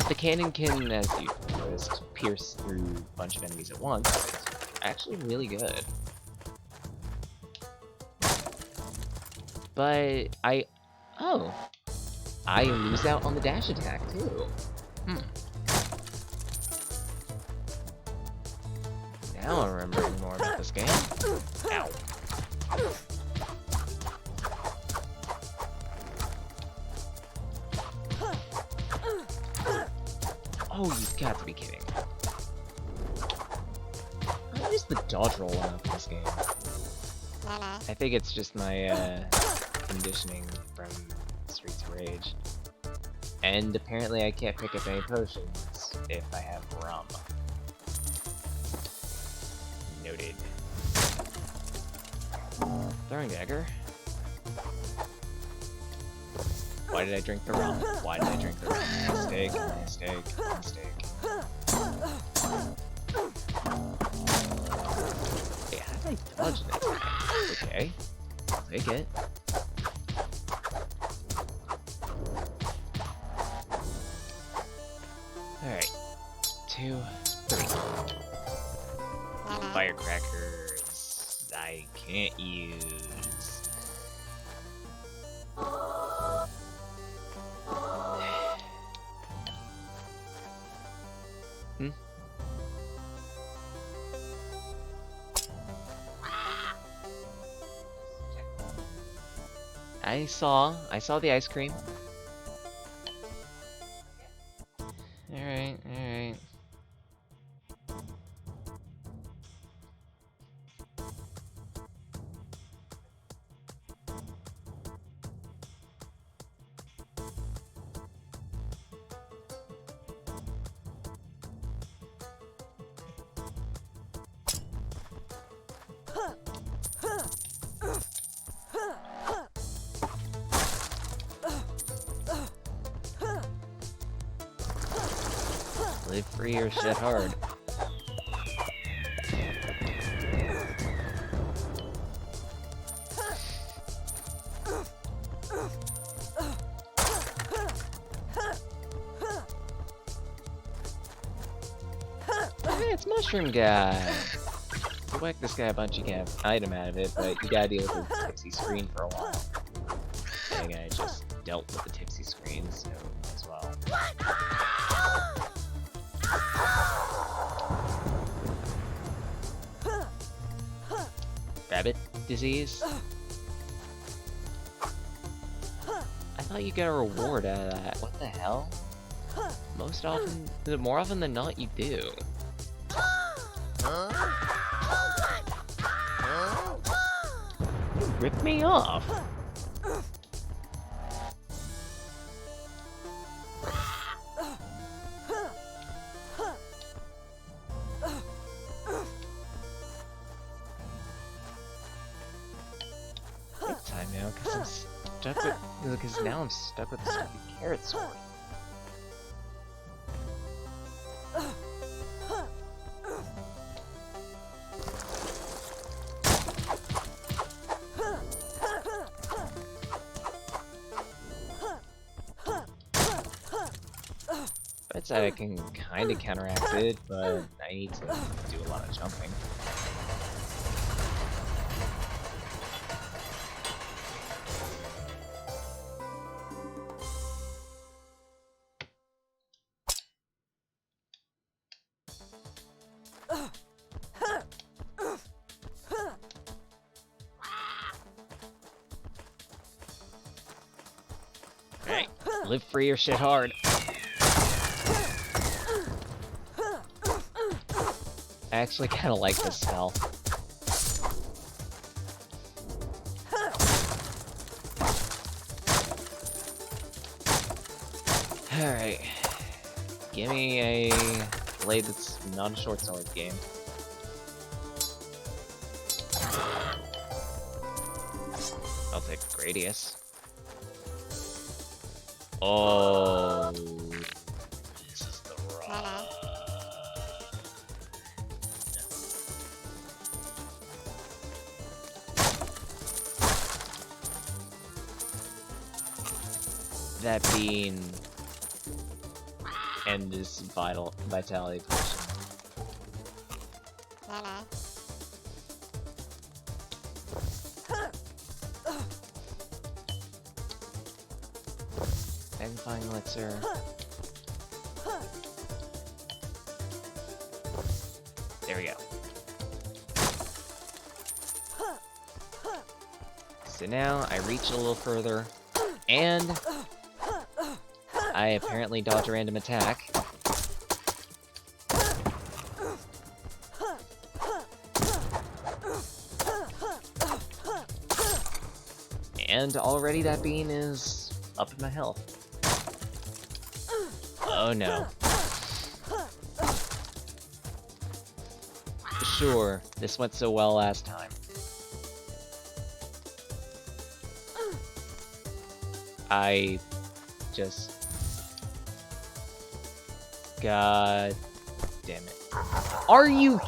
The cannon can, as you noticed, pierce through a bunch of enemies at once. It's actually really good. But I lose out on the dash attack too. Now I'm remembering more about this game. Ow. Oh, you've got to be kidding. How is the dodge roll on in this game? I think it's just my conditioning from Streets of Rage. And apparently I can't pick up any potions if I have rum. Noted. Throwing dagger. Why did I drink the rum? Why did I drink the rum? Mistake, mistake, mistake. Hey, how did I dodge that? Okay. I'll take it. Alright. 2, 3. Firecrackers I can't use. I saw the ice cream. Alright, alright. Live free or shit hard. Hey, it's Mushroom Guy! You whack this guy a bunch, you can have an item out of it, but you gotta deal with the tipsy screen for a while. I think I just dealt with the tipsy screen, so as well. Rabbit disease? I thought you got a reward out of that. What the hell? More often than not, you do. You ripped me off! Because now I'm stuck with the stupid carrot sword. I'd say I can kind of counteract it, but I need to do a lot of jumping. Alright, live free or shit hard. I actually kind of like this spell. Alright. Give me a blade that's not a short sword game. I'll take Gradius. Oh, this is the wrong. That being and this vitality potion. Magnifying elixir. There we go. So now I reach a little further, and I apparently dodge a random attack. And already that bean is up in my health. Oh no. Sure, this went so well last time. I just... God damn it. Are you...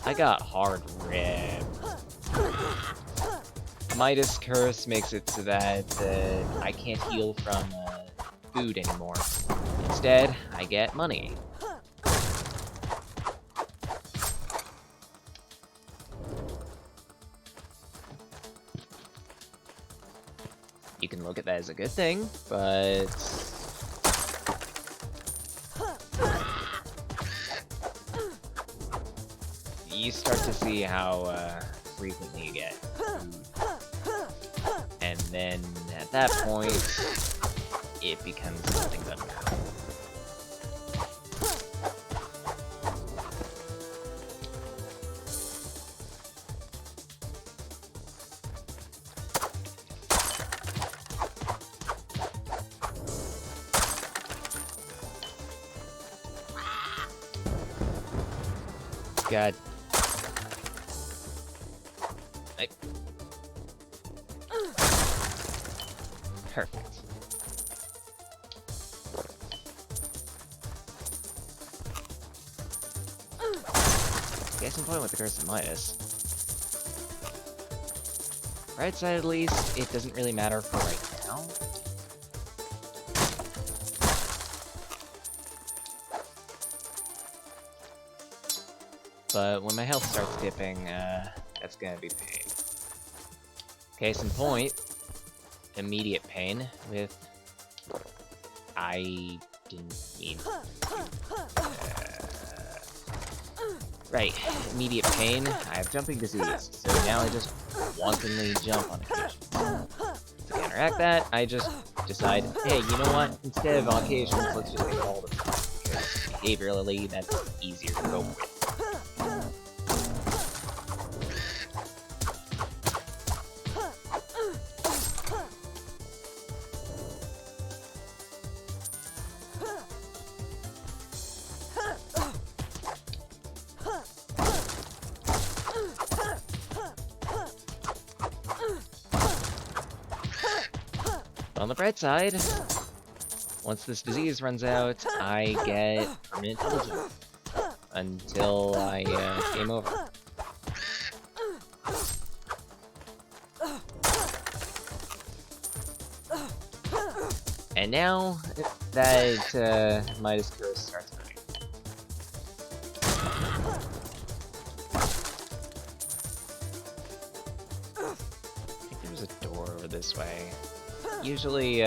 I got hard ribbed. Midas Curse makes it so that I can't heal from food anymore. Instead, I get money. You can look at that as a good thing, but... you start to see how frequently you get food. And then, at that point, it becomes nothing but now. God. Perfect. Case in point with the Curse of Midas. Right side at least, it doesn't really matter for right now. But when my health starts dipping, that's gonna be pain. Case in point, immediate pain with... I didn't mean... right, immediate pain, I have jumping disease, so now I just wantonly jump on occasion. To counteract that, I just decide, hey, you know what, instead of on occasions, let's just make it all the time, because behaviorally, that's easier to go with. On the bright side, once this disease runs out, I get permanent diligence until I game over. And now that Midas Curse starts moving. I think there's a door over this way. Usually,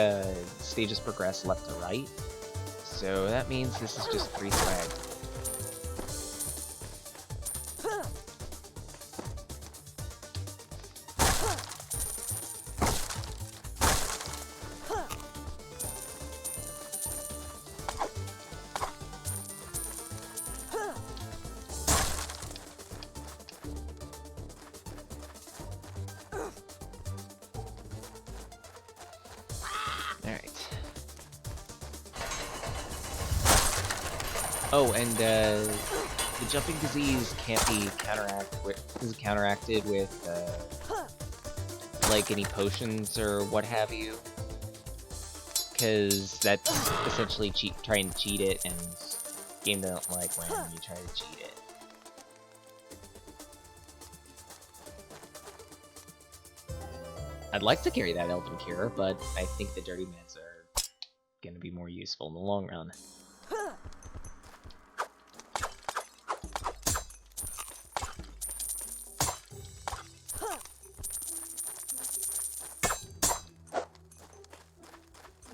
stages progress left to right, so that means this is just 3 swag. Oh, and the jumping disease can't be counteracted with like any potions or what have you, because that's essentially trying to cheat it, and game don't like when you try to cheat it. I'd like to carry that Elven Cure, but I think the Dirty Meds are gonna be more useful in the long run.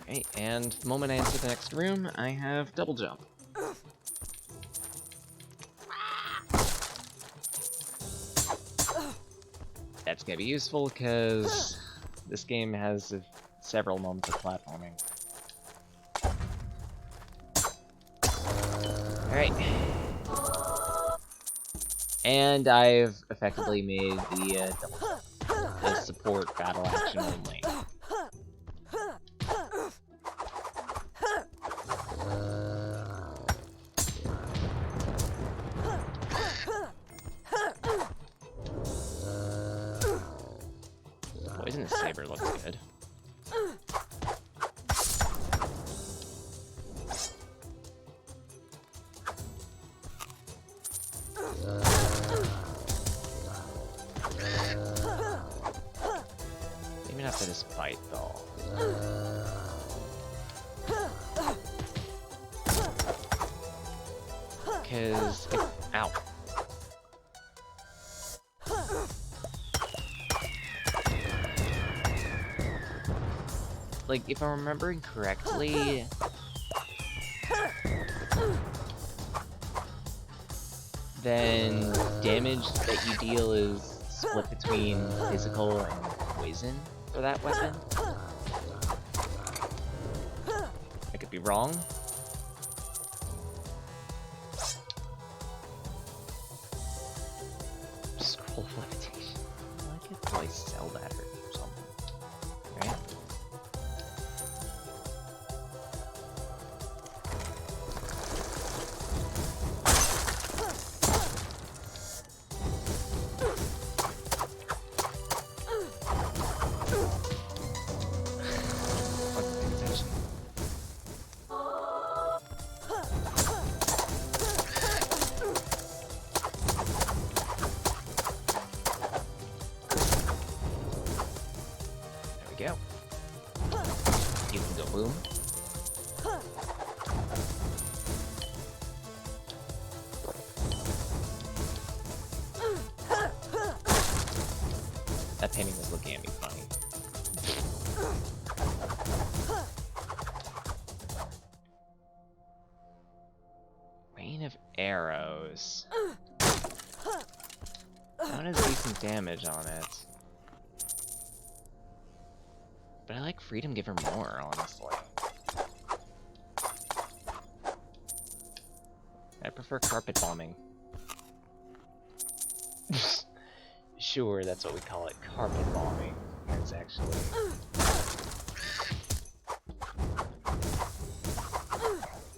Okay, and the moment I enter the next room, I have double jump. That's gonna be useful because this game has several moments of platforming. Alright. And I've effectively made the double jump the support battle action only. Poisonous Saber looks good. Maybe not for this fight, though. Because... Ow. Like, if I'm remembering correctly... then damage that you deal is split between physical and poison for that weapon. I could be wrong. Scroll of Levitation. I could probably sell that or something. Right? Go. You can go boom. That painting was looking at me funny. Rain of Arrows. That has decent damage on it. But I like Freedom Giver more, honestly. I prefer Carpet Bombing. Sure, that's what we call it, Carpet Bombing. It's actually...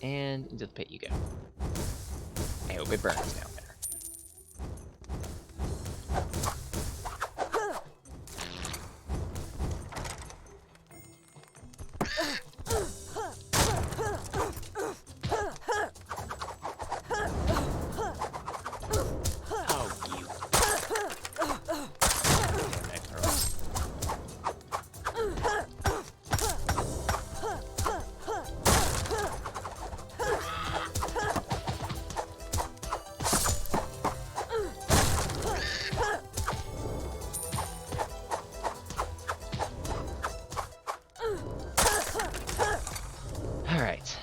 And into the pit you go. I hope it burns down there. Alright.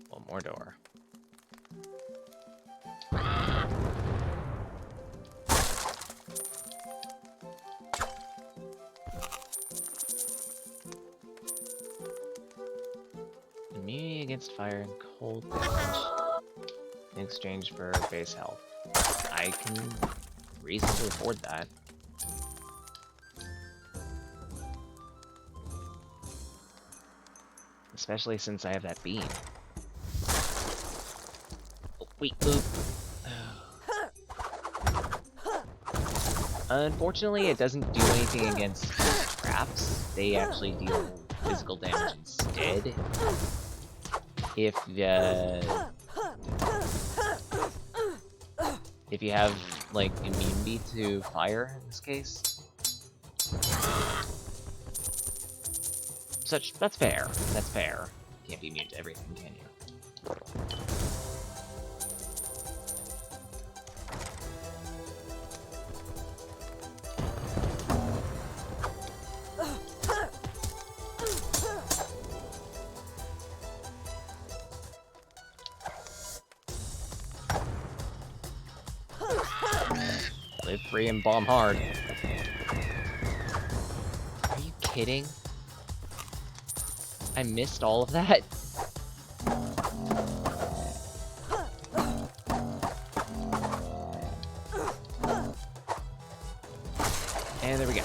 One more door. Immunity against fire and cold damage in exchange for base health. I can reasonably afford that. Especially since I have that beam. Oh. Wait, move. Unfortunately, it doesn't do anything against traps. They actually deal physical damage instead. If you have, like, immunity to fire, in this case. That's fair. That's fair. You can't be immune to everything, can you? Live free and bomb hard. Are you kidding? I missed all of that? And there we go.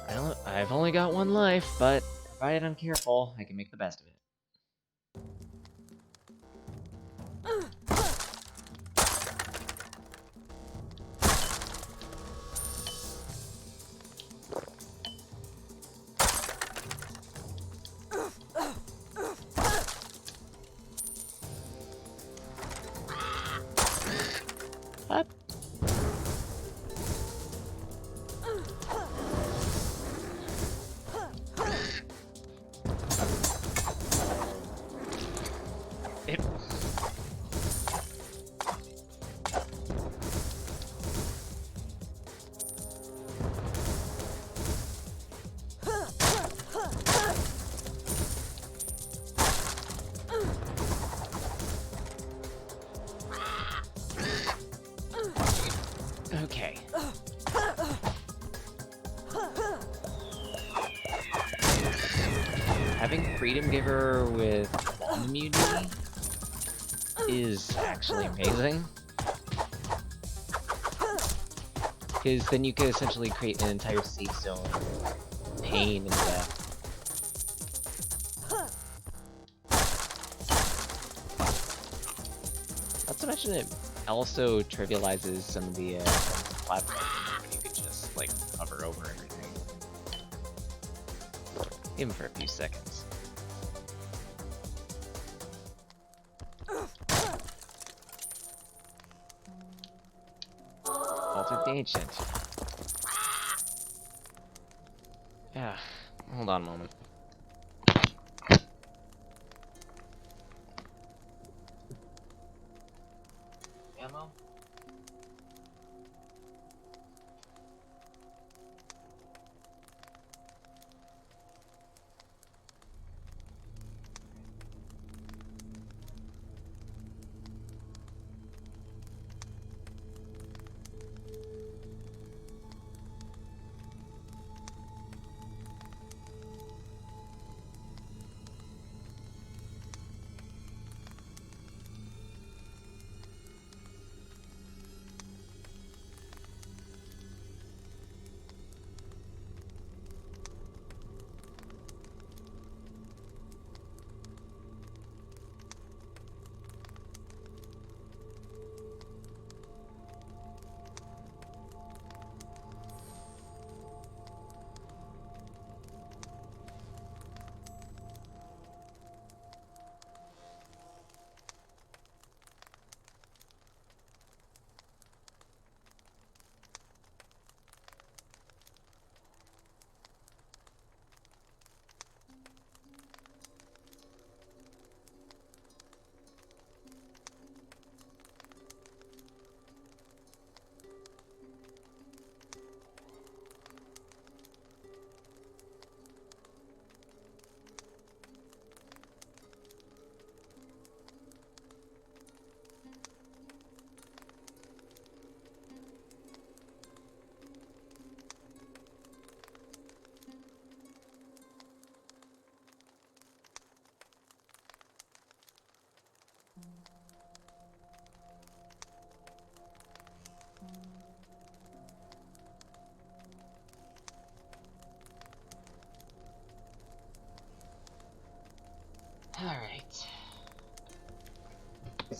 Well, I've only got one life, but provided I'm careful, I can make the best of it. Up. Okay. Having Freedom Giver with bomb immunity is actually amazing. Because then you can essentially create an entire safe zone of pain and death. Not to mention it also trivializes some of the platforms. You could just, like, hover over everything. Even for a few seconds. Alter the Ancient. Yeah, hold on a moment. Ammo?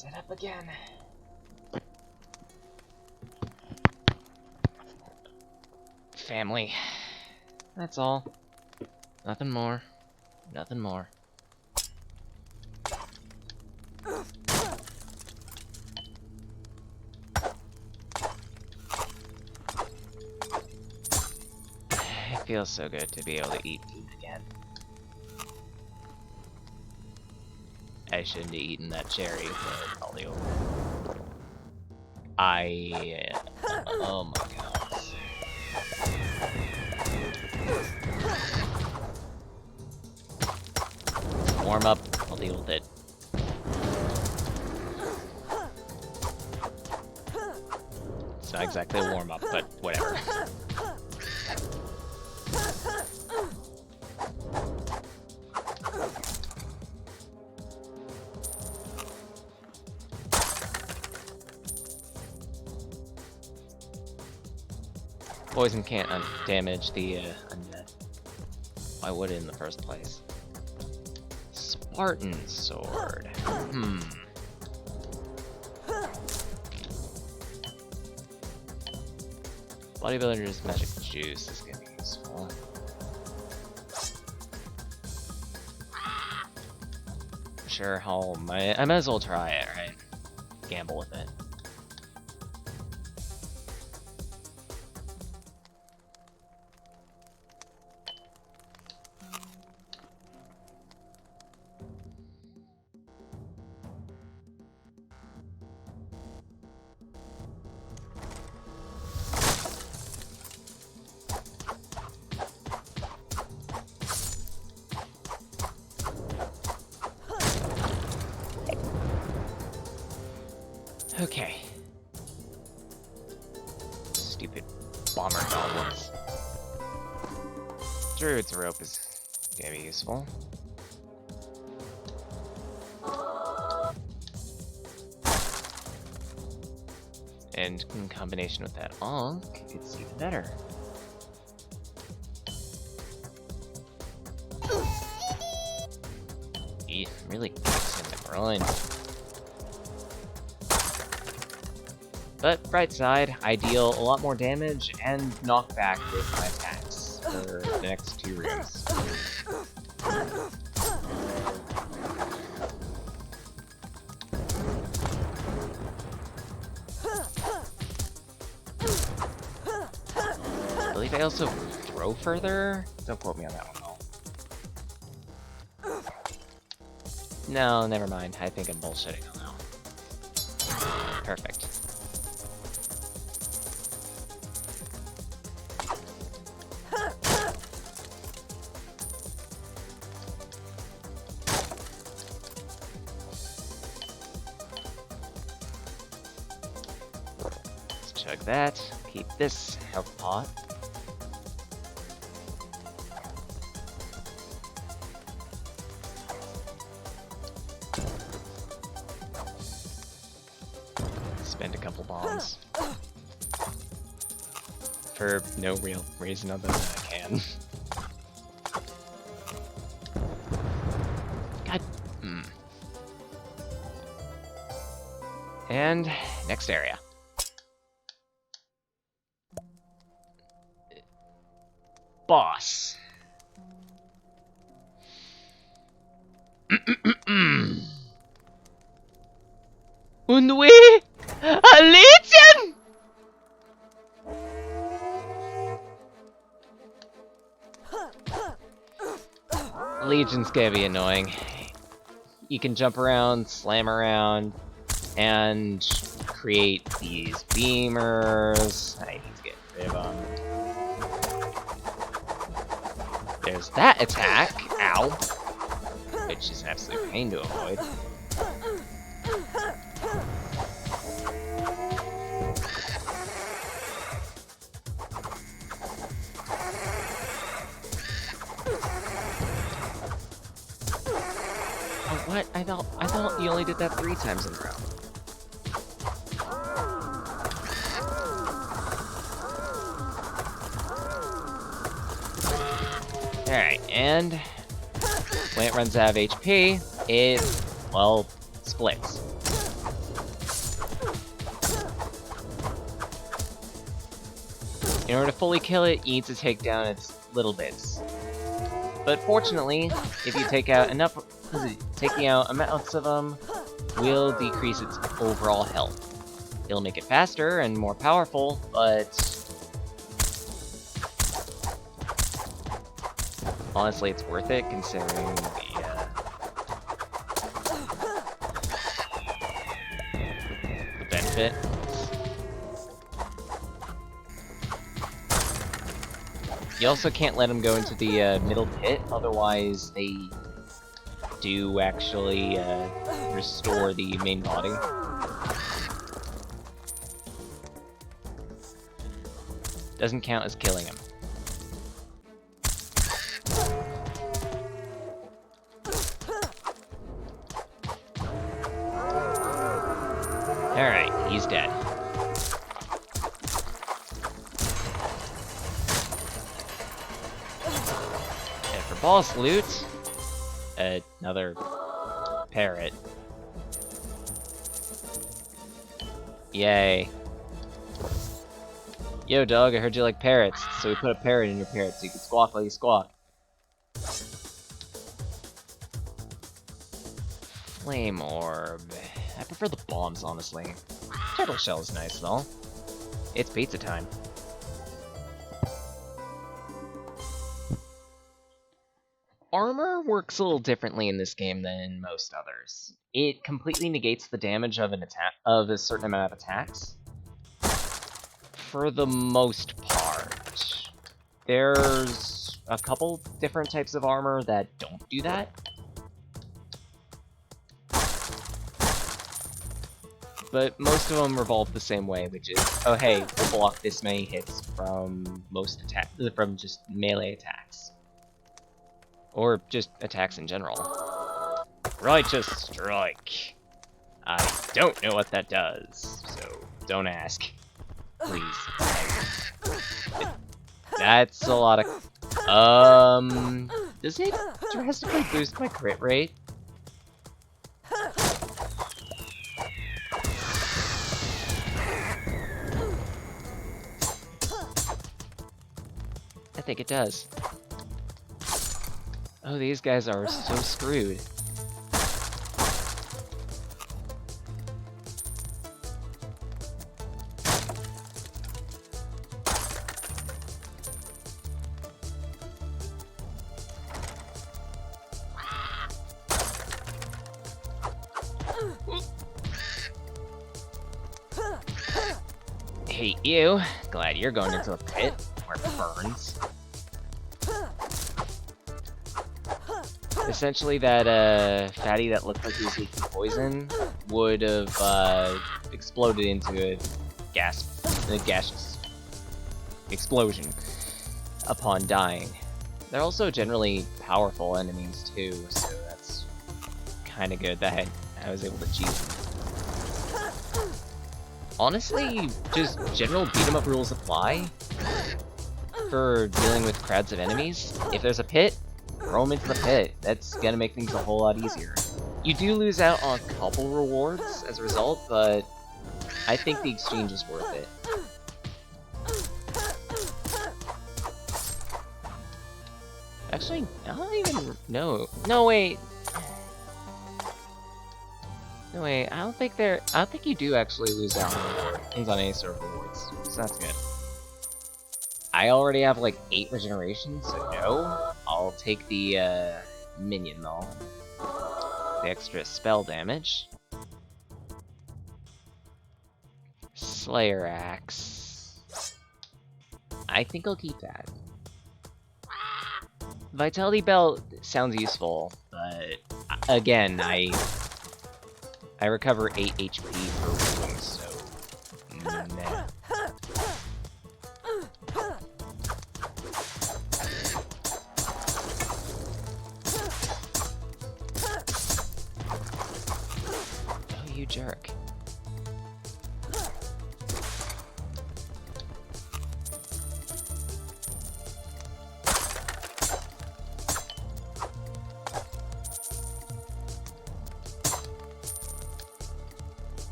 Set up again. Family. That's all. Nothing more. Nothing more. It feels so good to be able to eat food again. I shouldn't have eaten that cherry, but probably over. Oh my god. Warm up, I'll deal with it. It's not exactly a warm up, but whatever. Poison can't damage the undead. Why would it in the first place? Spartan sword. Bodybuilder's magic juice is gonna be useful. Sure, I might as well try it, right? Gamble with it. Okay. Stupid bomber goblins. Druid's rope is gonna be useful. And in combination with that Ankh, it's even better. Really kicks in the groin. But bright side, I deal a lot more damage and knockback with my attacks for the next 2 rooms. I believe I also throw further? Don't quote me on that one though. No, never mind. I think I'm bullshitting on that one. Perfect. Chug that. Keep this health pot. Spend a couple bombs. For no real reason other than I can. God. And next area. Boss. Und we a legion. Legion's gonna be annoying. You can jump around, slam around, and create these beamers. I need to get rid of them. There's that attack, ow, which is an absolute pain to avoid. Oh, what? I thought you only did that 3 times in a row. Alright, and when it runs out of HP, it, well, splits. In order to fully kill it, you need to take down its little bits. But fortunately, if you take out enough, taking out amounts of them will decrease its overall health. It'll make it faster and more powerful, but honestly, it's worth it considering the benefit. You also can't let them go into the middle pit, otherwise they do actually restore the main body. Doesn't count as killing him. Alright, he's dead. And for boss loot, another parrot. Yay. Yo, dog, I heard you like parrots, so we put a parrot in your parrot so you can squawk like you squawk. Flame orb. I prefer the bombs, honestly. Turtle shell is nice, though. It's pizza time. Armor works a little differently in this game than most others. It completely negates the damage of an attack of a certain amount of attacks. For the most part. There's a couple different types of armor that don't do that. But most of them revolve the same way, which is, oh hey, we'll block this many hits from from just melee attacks. Or just attacks in general. Righteous Strike. I don't know what that does, so don't ask. Please. That's a lot of... Does it drastically boost my crit rate? I think it does. Oh, these guys are so screwed. Hate you. Glad you're going into a pit where it burns. Essentially, that fatty that looked like he was leaking poison would have exploded into a gaseous explosion upon dying. They're also generally powerful enemies too, so that's kind of good that I was able to cheat. Honestly, just general beat-em-up rules apply for dealing with crowds of enemies. If there's a pit, throw them into the pit. That's gonna make things a whole lot easier. You do lose out on a couple rewards as a result, but I think the exchange is worth it. Actually, I don't even know. No, wait. No, wait, I don't think you do actually lose out on things on any sort of rewards, so that's good. I already have like 8 regeneration, so no. I'll take the minion though. The extra spell damage. Slayer Axe. I think I'll keep that. Vitality Belt sounds useful, but again, I recover 8 HP per wound, so nah. Oh, you jerk.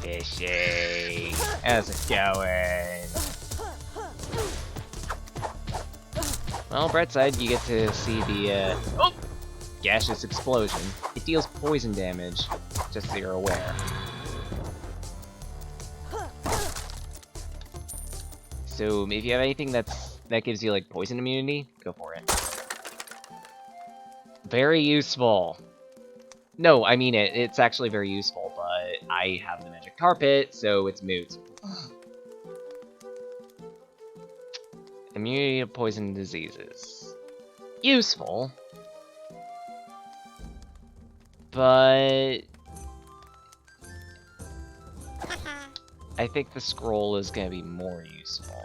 Fishy. How's it going? Well, bright side, you get to see the, gaseous explosion. It deals poison damage, just so you're aware. So, if you have anything that gives you, like, poison immunity, go for it. Very useful. No, I mean it. It's actually very useful, but I have the magic carpet, so it's moot. Immunity to poison diseases. Useful. But I think the scroll is going to be more useful.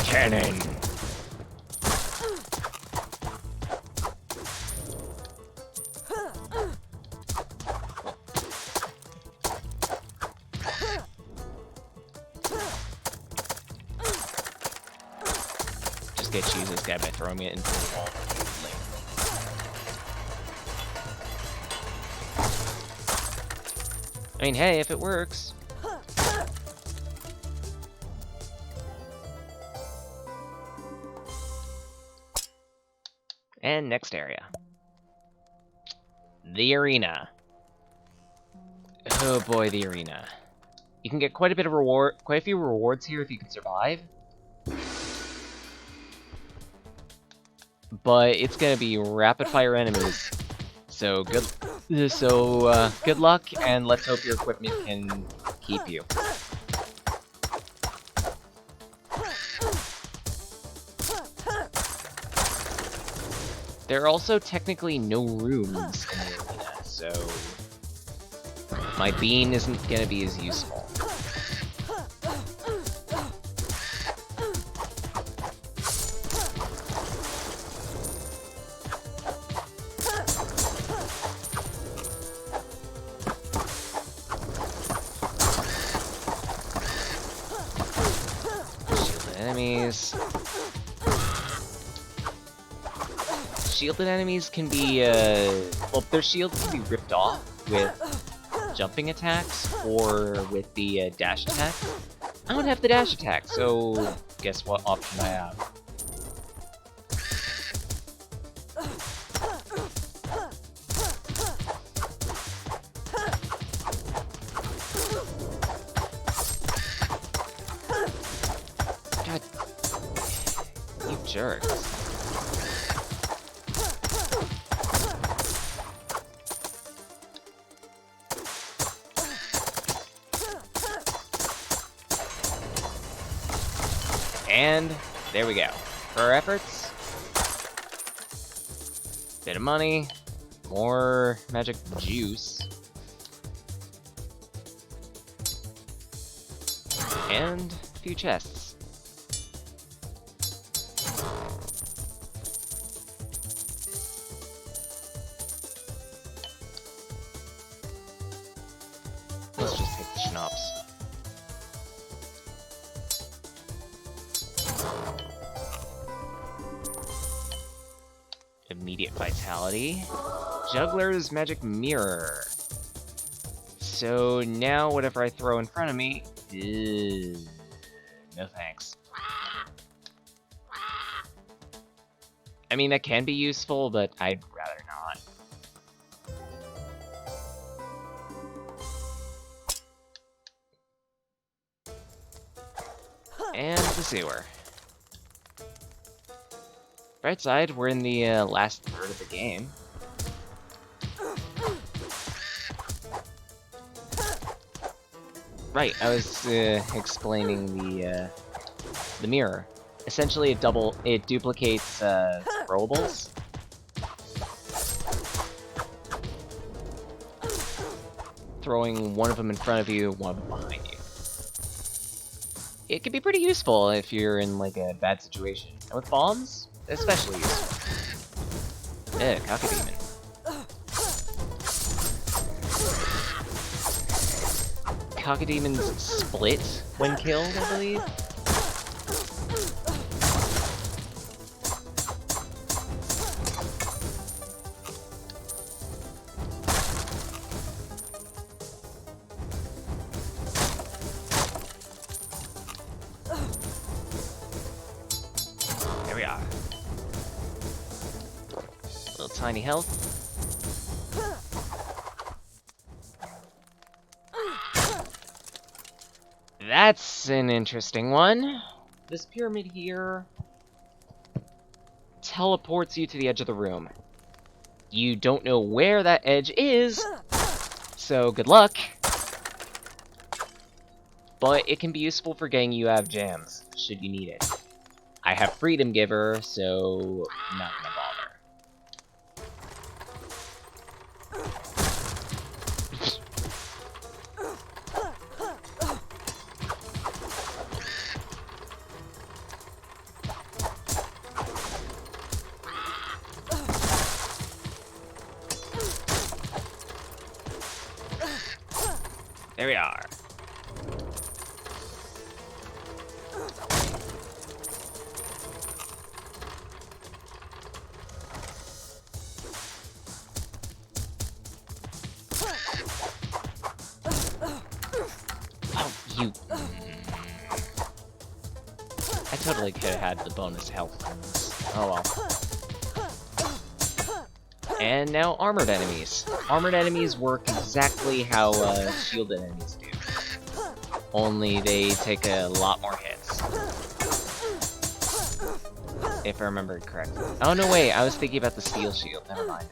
Cannon. Just get cheese this guy by throwing it into the wall. I mean, hey, if it works. And next area. The arena. Oh boy, the arena. You can get quite a few rewards here if you can survive. But it's gonna be rapid fire enemies. So good luck, and let's hope your equipment can keep you. There are also technically no rooms in the arena, so my bean isn't gonna be as useful. Enemies. Shielded enemies can be, well, their shields can be ripped off with jumping attacks or with the dash attack. I don't have the dash attack, so guess what option I have. God, you jerks. And there we go. For our efforts, bit of money, more magic juice, and a few chests. Let's just take the schnapps. Immediate vitality. Juggler's magic mirror. So now whatever I throw in front of me is... no thanks. I mean, that can be useful, but I'd rather not. And the sewer. Bright side, we're in the last third of the game. Right, I was explaining the mirror. Essentially, it duplicates throwables. Throwing one of them in front of you, one of them behind you. It can be pretty useful if you're in like a bad situation. And with bombs, especially useful. Yeah, cockademon. Taka demons split when killed, I believe. There we are. Little tiny health. That's an interesting one. This pyramid here teleports you to the edge of the room. You don't know where that edge is, so good luck. But it can be useful for getting you out of jams, should you need it. I have Freedom Giver, so I'm not gonna bother. There we are. Oh, you... I totally could have had the bonus health. Oh well. And now armored enemies. Armored enemies work exactly how shielded enemies do. Only they take a lot more hits. If I remember correctly. Oh no, wait, I was thinking about the steel shield. Never mind.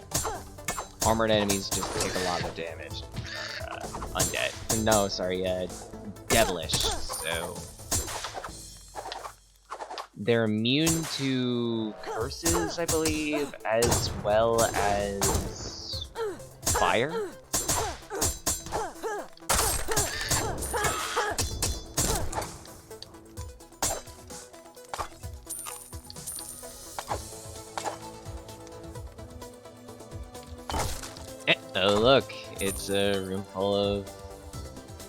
Armored enemies just take a lot of damage. Undead. No, sorry, devilish. So they're immune to curses, I believe, as well as fire. Oh look, it's a room full of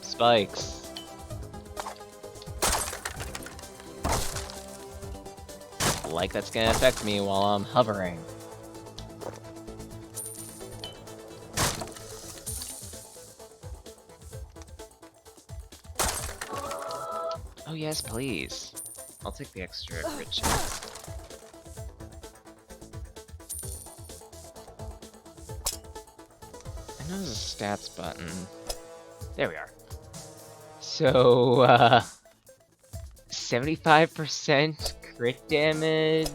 spikes. Like that's gonna affect me while I'm hovering. Oh yes, please. I'll take the extra crit chance. I know there's a stats button. There we are. So, 75% crit damage.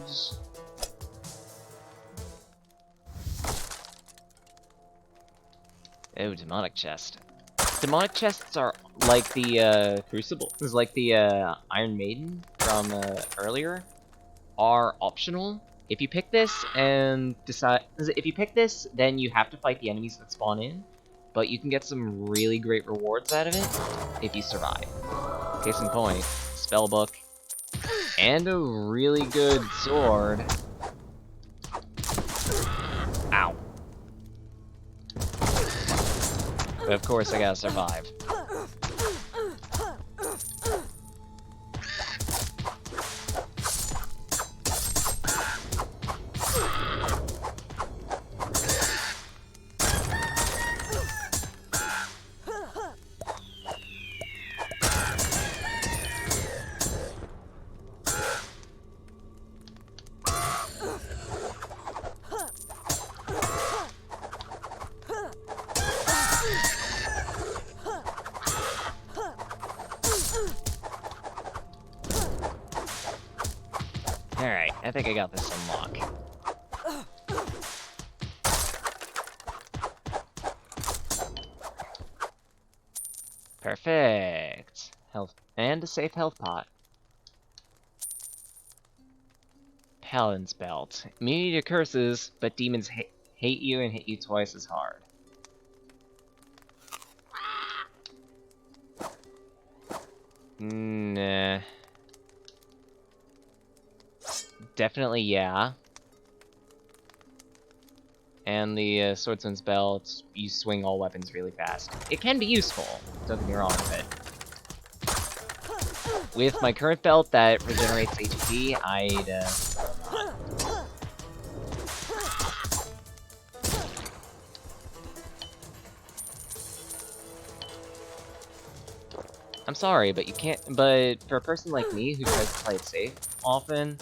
Oh, demonic chest. Demonic chests are like the Crucible, is like the Iron Maiden from earlier, are optional. If you pick this and if you pick this, then you have to fight the enemies that spawn in, but you can get some really great rewards out of it if you survive. Case in point, spellbook, and a really good sword. Ow. But of course I gotta survive. Alright, I think I got this unlocked. Perfect! Health, and a safe health pot. Paladin's Belt. Immunity to curses, but demons hate you and hit you twice as hard. Nah. Definitely yeah. And the Swordsman's Belt, you swing all weapons really fast. It can be useful, don't get me wrong, but with my current belt that regenerates HP, I'm sorry, but you can't. But for a person like me who tries to play it safe often,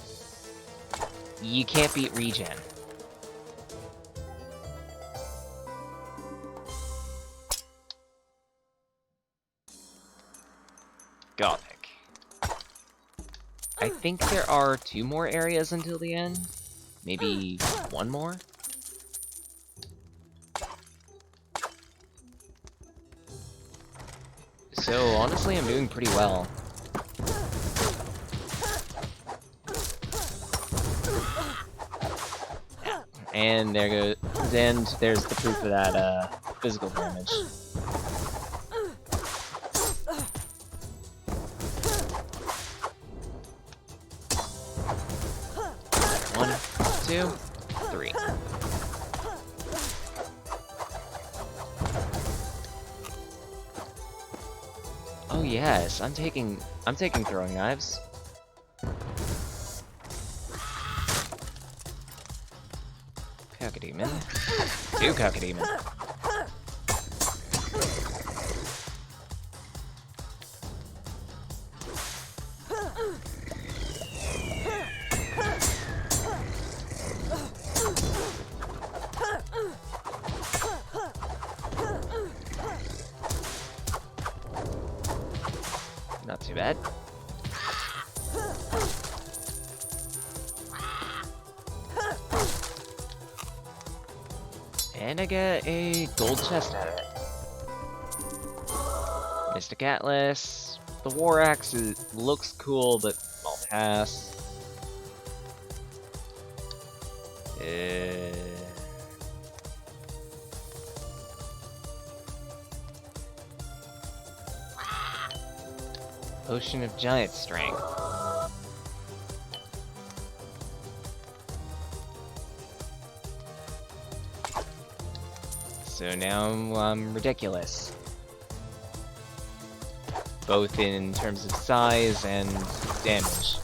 you can't beat regen. Gothic. I think there are 2 more areas until the end. Maybe 1 more? So, honestly, I'm doing pretty well. And there goes, and there's the proof of that, physical damage. One, 2, 3. Oh yes, I'm taking throwing knives. Cacodemon. 2 Cacodemon. Not too bad. And I get a gold chest out of it. Mystic Atlas. The War Axe looks cool, but I'll pass. Potion of Giant Strength. So now I'm ridiculous. Both in terms of size and damage.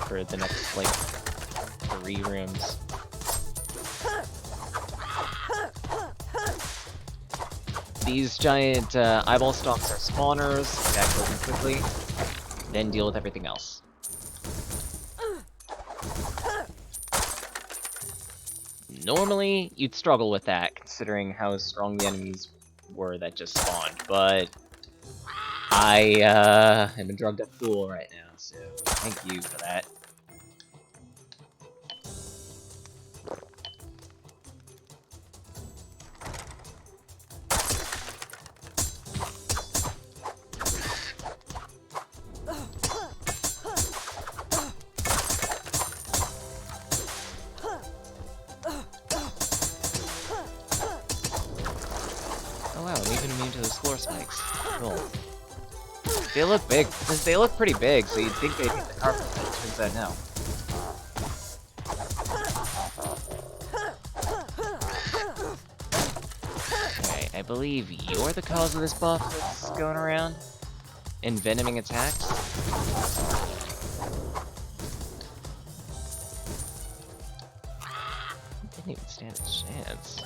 For the next, like, 3 rooms. These giant eyeball stalks are spawners, attack them quickly, then deal with everything else. Normally, you'd struggle with that, considering how strong the enemies were that just spawned, but I am a drugged up fool right now, so thank you for that. Spikes. Cool. They look big. They look pretty big, so you'd think they'd hit the carpet, but it turns out no. Okay, I believe you're the cause of this buff that's going around. Envenoming attacks. Didn't even stand a chance.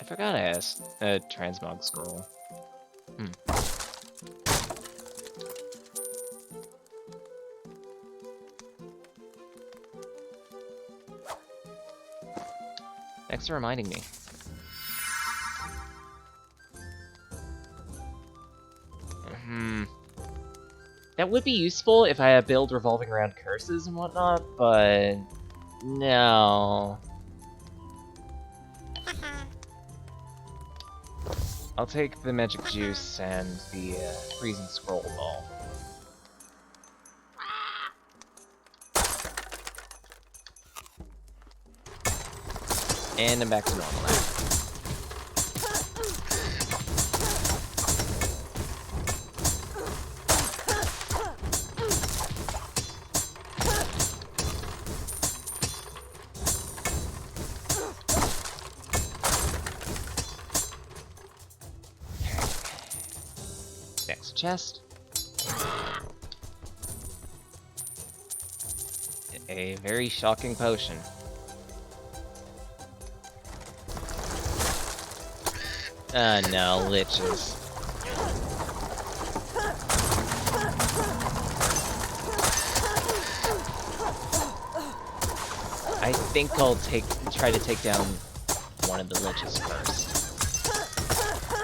I forgot I asked a transmog scroll. Thanks for reminding me. That would be useful if I had a build revolving around curses and whatnot, but no. I'll take the magic juice and the freezing scroll ball. And I'm back to normal now. chest. A very shocking potion. No, liches. I think I'll try to take down one of the liches first.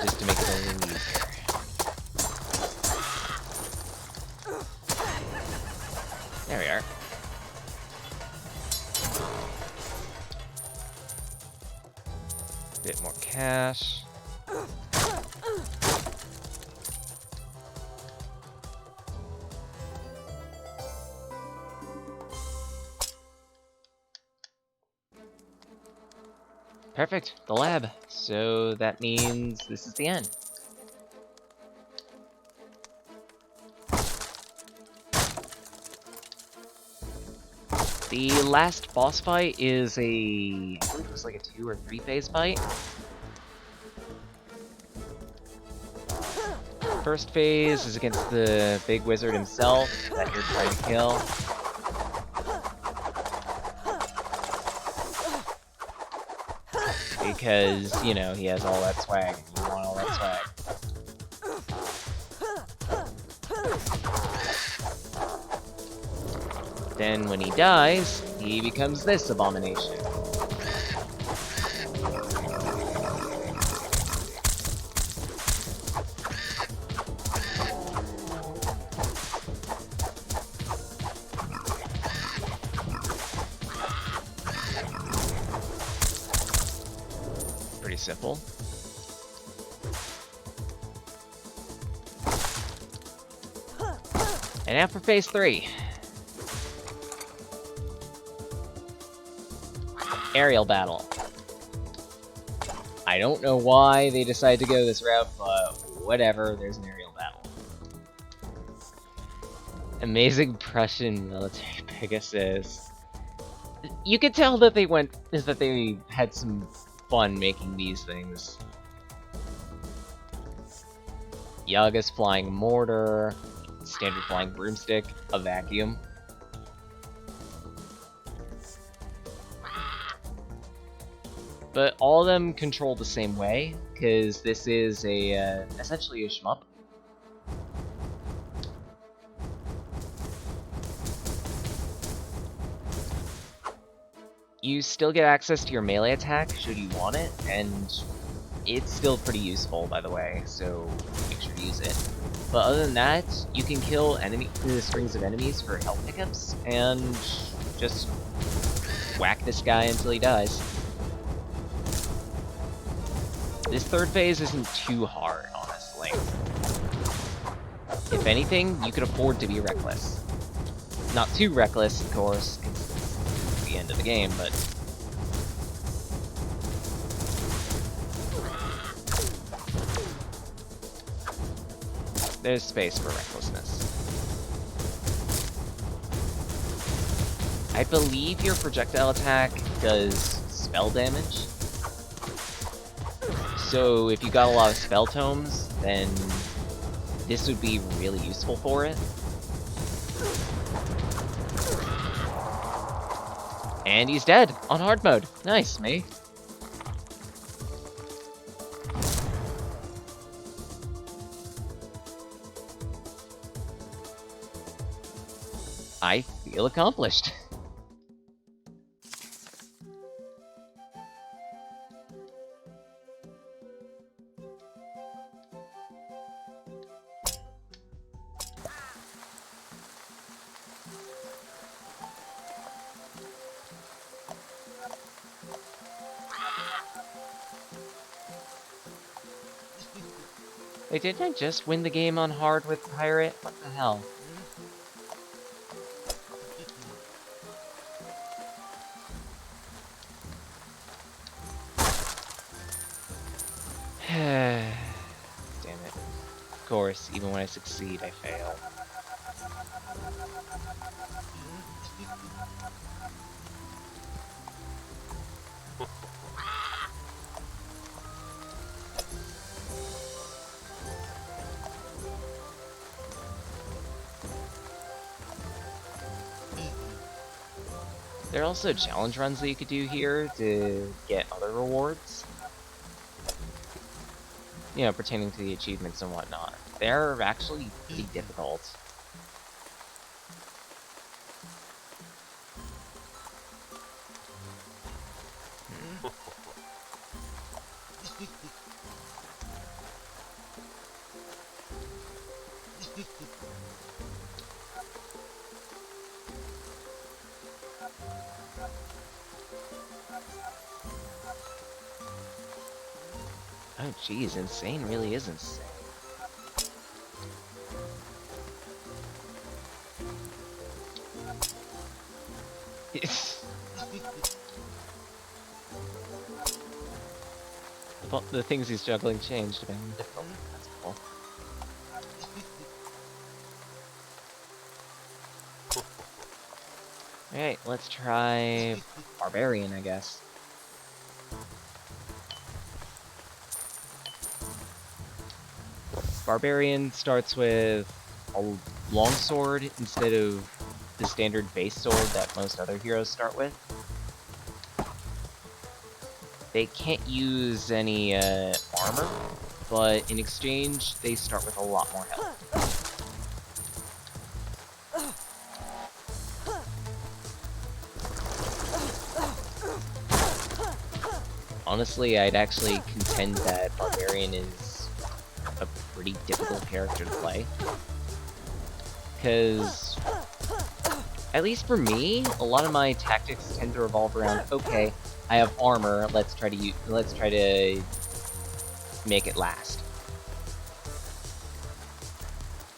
Just to make it a little easier. There we are. Bit more cash. Perfect, the lab. So that means this is the end. The last boss fight is I believe it was like a 2 or 3 phase fight. First phase is against the big wizard himself that you're trying to kill. Because, you know, he has all that swag, and you want all that swag. Then when he dies, he becomes this abomination. Pretty simple. And now for phase 3. Aerial battle. I don't know why they decided to go this route, but whatever, there's an aerial battle. Amazing Prussian military Pegasus. You could tell that they had some fun making these things. Yaga's flying mortar, standard flying broomstick, a vacuum. But all of them control the same way, because this is essentially a shmup. You still get access to your melee attack should you want it, and it's still pretty useful, by the way, so make sure to use it. But other than that, you can kill strings of enemies for health pickups, and just whack this guy until he dies. This third phase isn't too hard, honestly. If anything, you could afford to be reckless. Not too reckless, of course, because it's the end of the game, but... there's space for recklessness. I believe your projectile attack does spell damage. So if you got a lot of spell tomes, then this would be really useful for it. And he's dead on hard mode. Nice, me. I feel accomplished. Wait, didn't I just win the game on hard with Pirate? What the hell? Damn it. Of course, even when I succeed, I fail. There are also challenge runs that you could do here to get other rewards. You know, pertaining to the achievements and whatnot. They're actually pretty difficult. Oh geez, insane really is insane. The things he's juggling change depending on the difficulty. That's cool. Alright, let's try Barbarian, I guess. Barbarian starts with a longsword instead of the standard base sword that most other heroes start with. They can't use any armor, but in exchange, they start with a lot more health. Honestly, I'd actually contend that Barbarian is a pretty difficult character to play. Because, at least for me, a lot of my tactics tend to revolve around, okay, I have armor, let's try to make it last.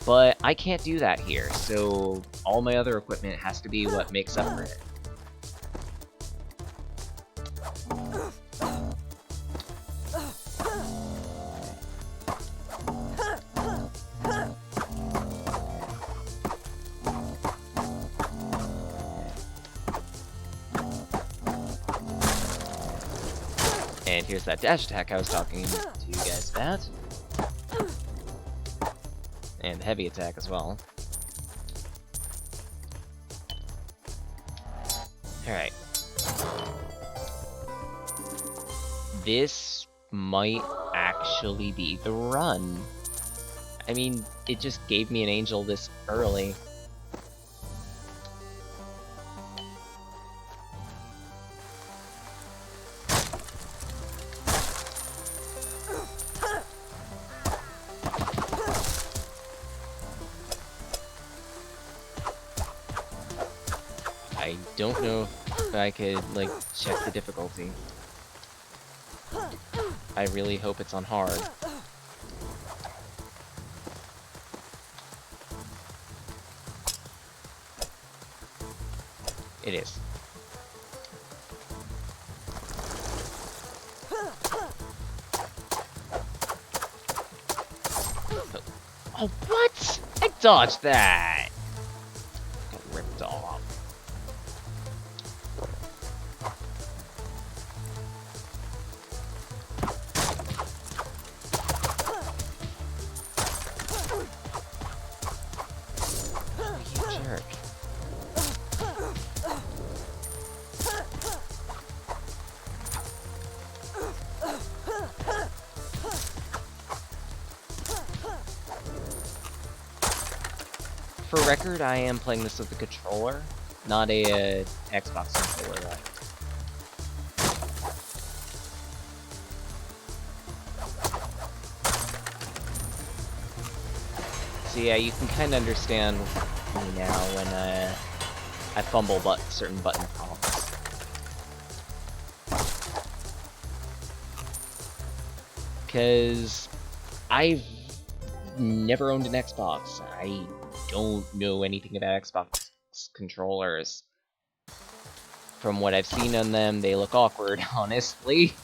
But I can't do that here, so all my other equipment has to be what makes up for it. And here's that dash attack I was talking to you guys about. And heavy attack as well. Alright. This might actually be the run. I mean, it just gave me an angel this early. I don't know if I could, like, check the difficulty. I really hope it's on hard. It is. Oh, what? I dodged that! Got ripped off. For record, I am playing this with the controller, not a Xbox controller. So yeah, you can kind of understand me now when I fumble certain button prompts. Because I've never owned an Xbox. I don't know anything about Xbox controllers. From what I've seen on them, they look awkward, honestly.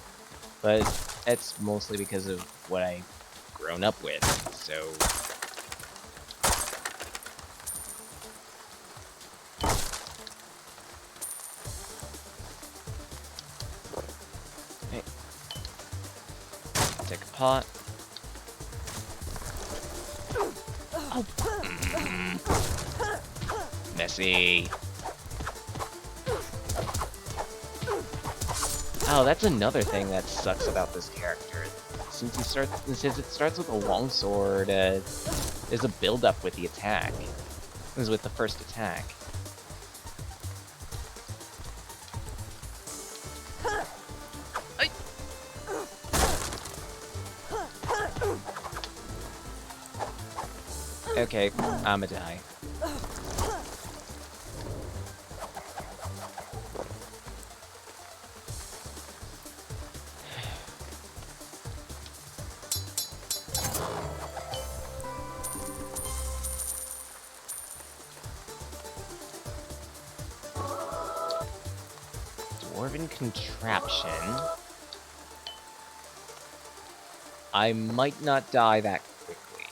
But that's mostly because of what I've grown up with, so... Okay. Take a pot. Oh. Messy. Oh, that's another thing that sucks about this character. Since it starts with a longsword, there's a build-up with the attack. This is with the first attack. Okay, I'ma die. Dwarven contraption. I might not die that quickly.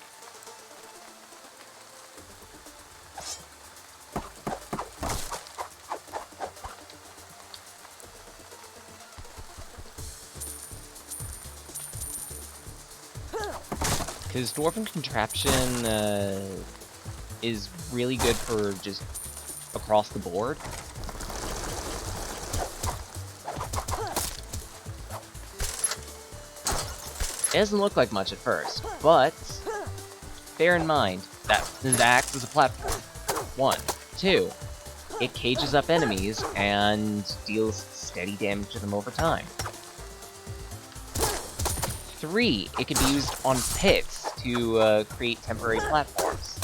Because Dwarven contraption is really good for just across the board. It doesn't look like much at first, but bear in mind that it acts as a platform. 1. 2. It cages up enemies and deals steady damage to them over time. 3. It can be used on pits to create temporary platforms.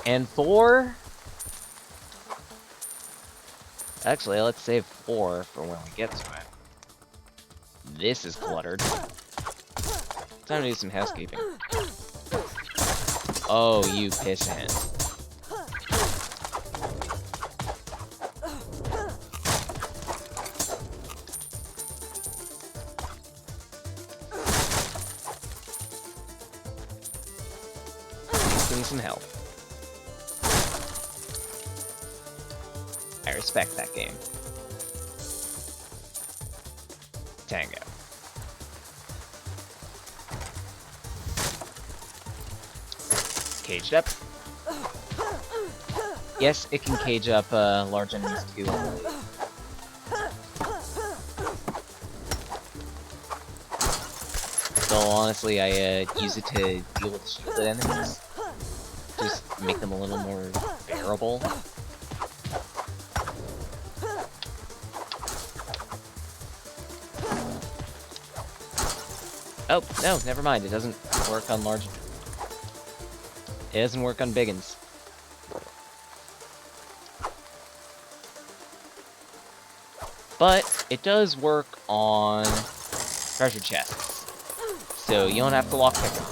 And 4... Actually, let's save 4 for when we get to it. This is cluttered. Time to do some housekeeping. Oh, you pissant. Give me some help. I respect that game. Tango. Caged up. Yes, it can cage up large enemies too. So honestly, I use it to deal with shielded enemies. Just make them a little more bearable. Oh, no, never mind. It doesn't work on large... It doesn't work on biggins. But it does work on treasure chests. So you don't have to lockpick them.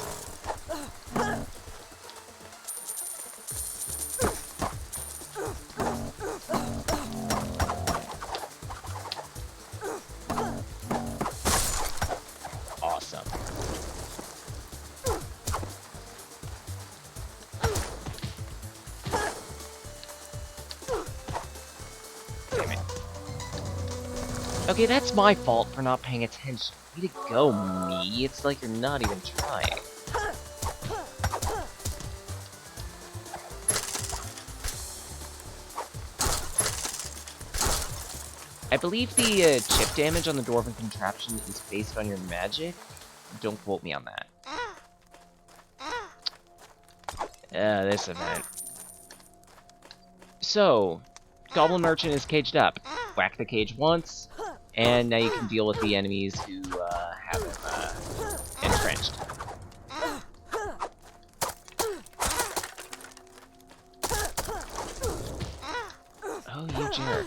Okay, that's my fault for not paying attention. Way to go, me. It's like you're not even trying. I believe the chip damage on the Dwarven contraption is based on your magic. Don't quote me on that. This event. So, Goblin Merchant is caged up. Whack the cage once, and now you can deal with the enemies who have him entrenched. Oh, you jerk.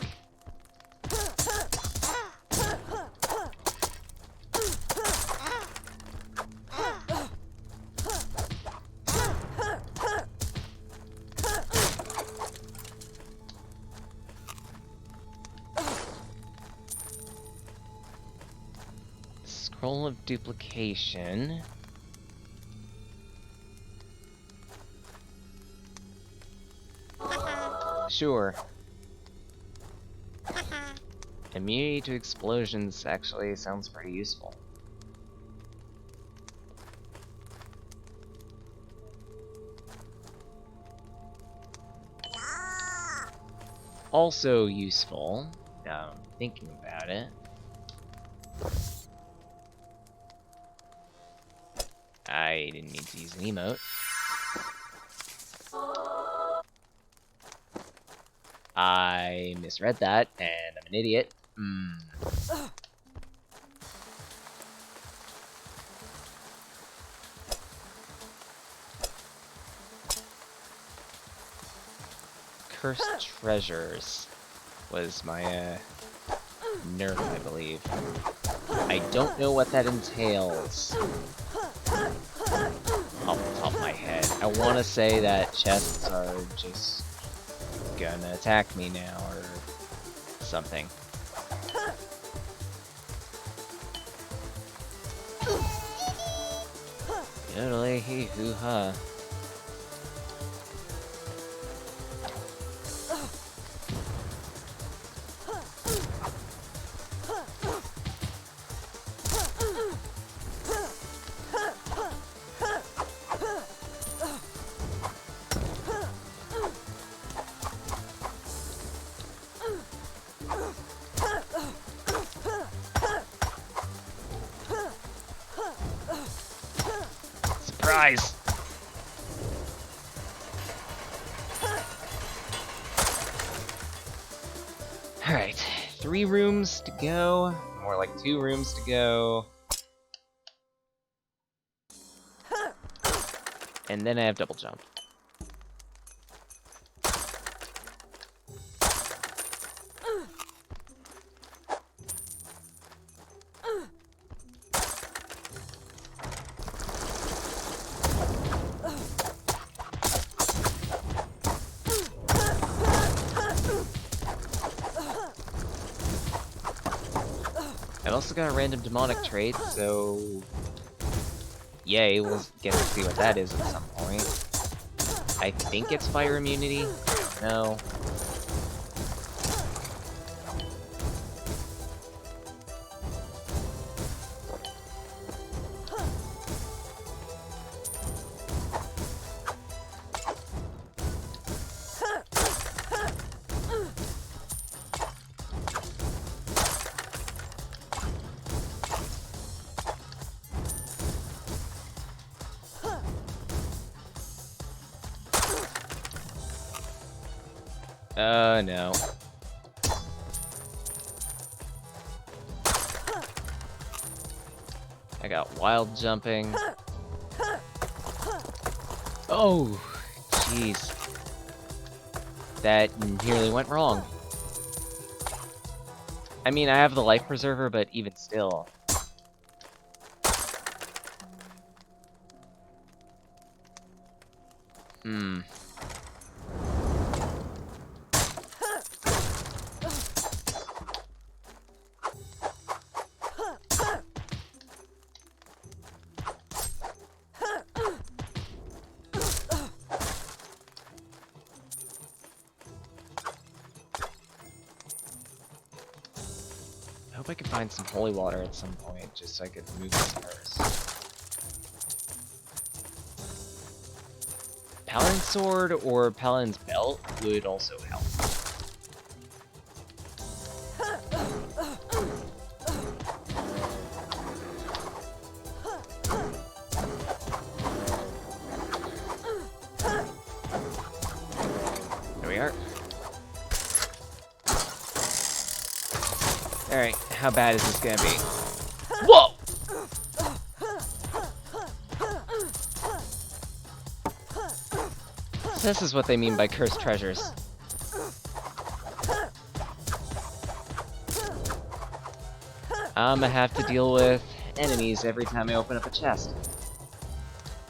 Scroll of duplication. Sure. Immunity to explosions actually sounds pretty useful. also useful, thinking about it. I didn't mean to use an emote. I misread that, and I'm an idiot. Cursed Treasures was my nerf, I believe. I don't know what that entails off the top of my head. I want to say that chests are just gonna attack me now or something. Yodelay hee hoo ha. Surprise! Alright, 3 rooms to go. More like 2 rooms to go. And then I have double jump. I've also got a random demonic trait, so yay, we'll get to see what that is at some point. I think it's fire immunity. No. No. I got wild jumping. Oh, jeez. That nearly went wrong. I mean, I have the life preserver, but even still. I hope I can find some holy water at some point, just so I could move this first. Paladin Sword or Paladin's Belt would also help. There we are. Alright, how bad is this gonna be? Whoa! This is what they mean by cursed treasures. I'ma have to deal with enemies every time I open up a chest.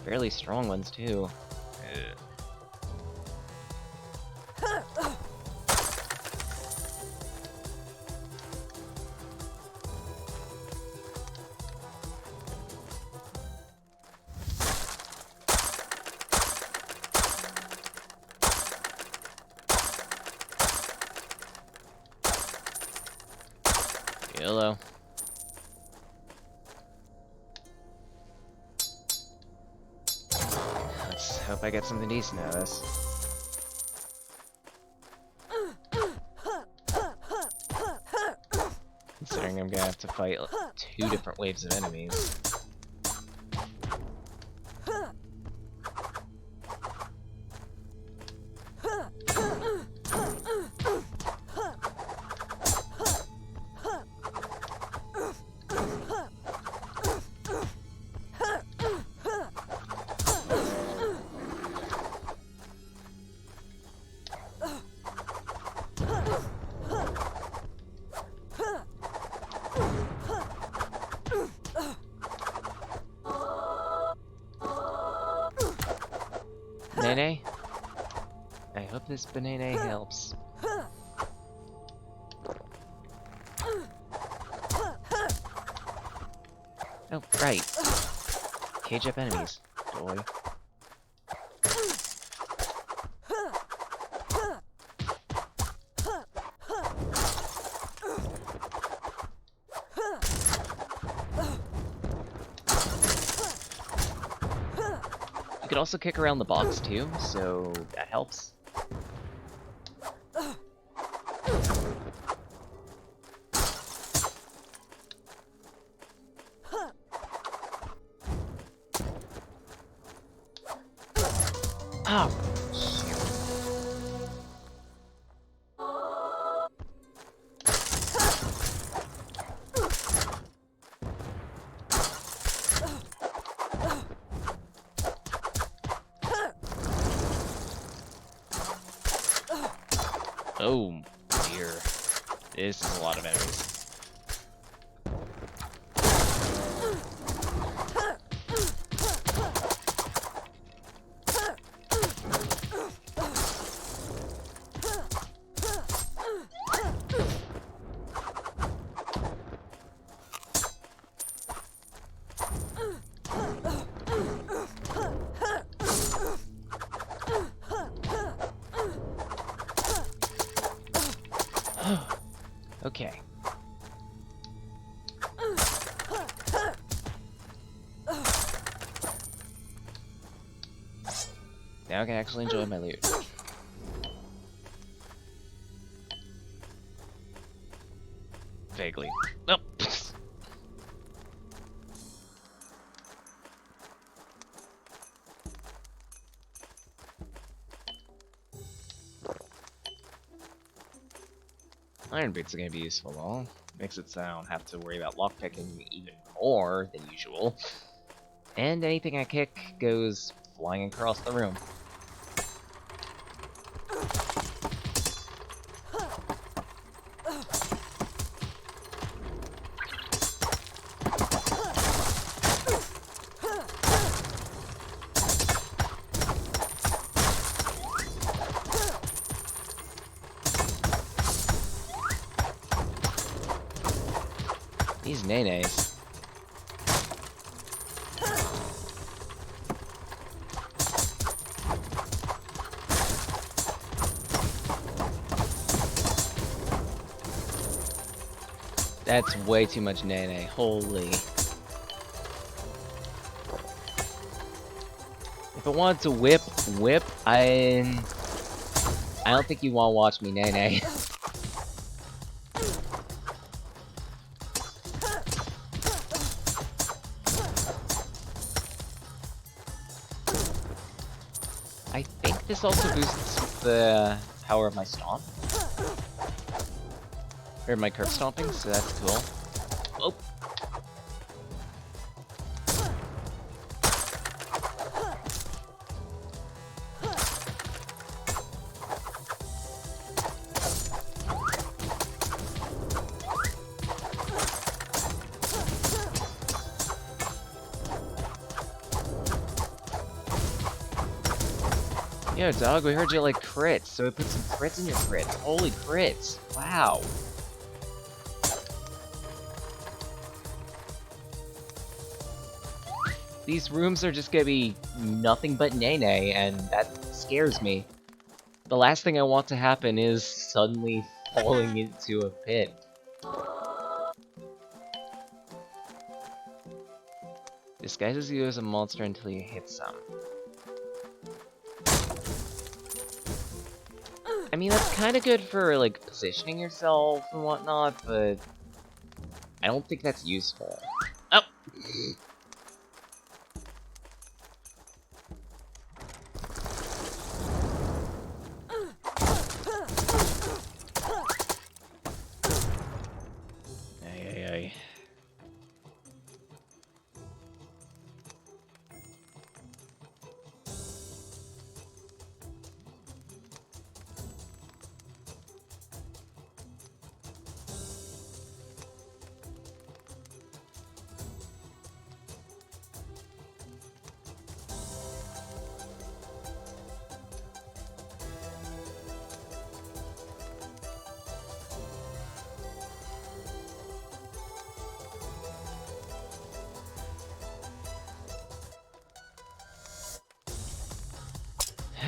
Fairly strong ones, too. YOLO. Let's hope I get something decent out of this. considering I'm gonna have to fight 2 different waves of enemies. Nene? I hope this banana helps. Oh, right. Cage up enemies. Boy. You could also kick around the box too, so that helps. Oh, oh dear. This is a lot of enemies. Okay. Now I can actually enjoy my loot. Vaguely. Nope. Iron boots are gonna be useful though. Makes it so I don't have to worry about lockpicking even more than usual. And anything I kick goes flying across the room. These nenes. That's way too much nene. Holy. If I wanted to whip, I don't think you want to watch me nene. I think this also boosts the power of my stomp. Or my curve stomping, so that's cool. Oh! Yo, dog, we heard you like crits, so we put some crits in your crits. Holy crits! Wow! These rooms are just gonna be nothing but nene, and that scares me. The last thing I want to happen is suddenly falling into a pit. Disguises you as a monster until you hit some. I mean, that's kind of good for, like, positioning yourself and whatnot, but I don't think that's useful. Oh! Ay.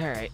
Alright.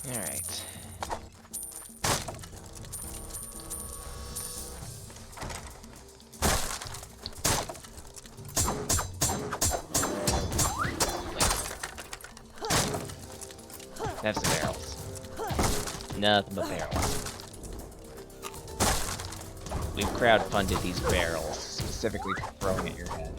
Alright. That's the barrels. Nothing but barrels. We've crowdfunded these barrels, specifically for throwing at your head.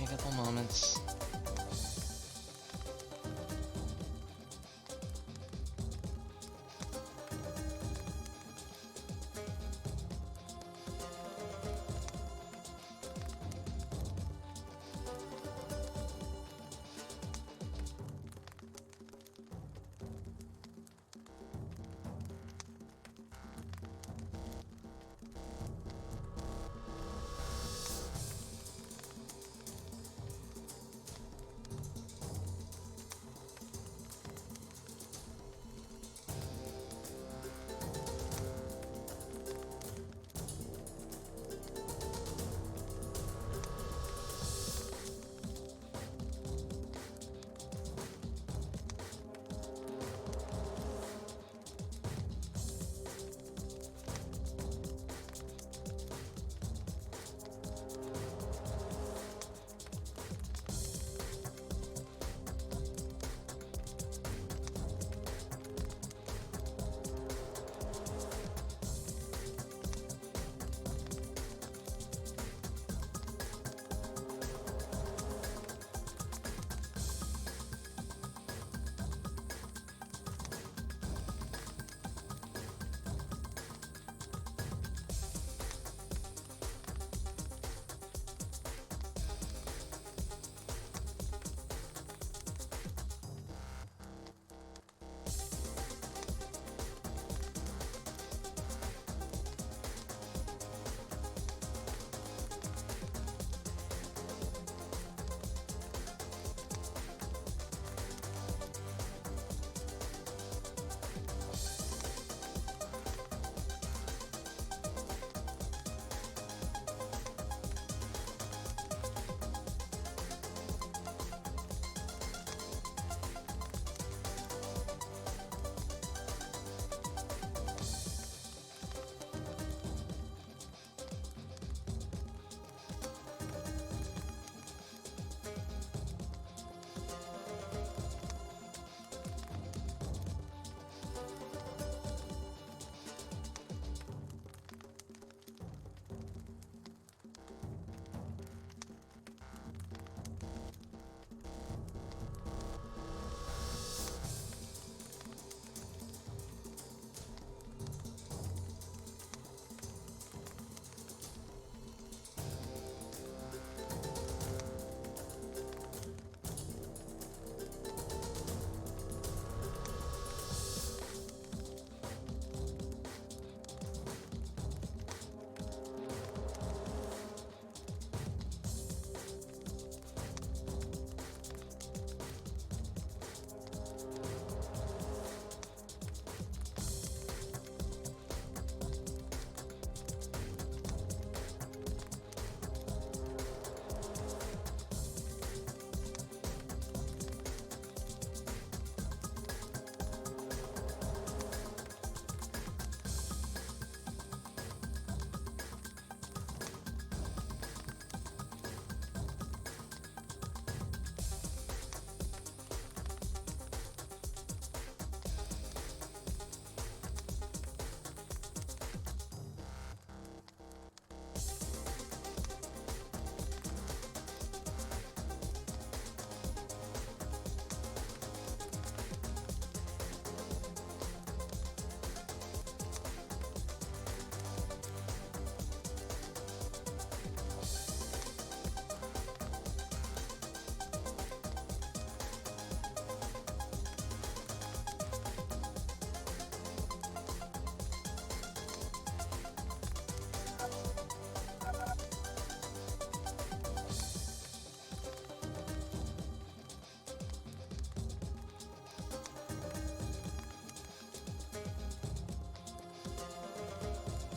A couple moments.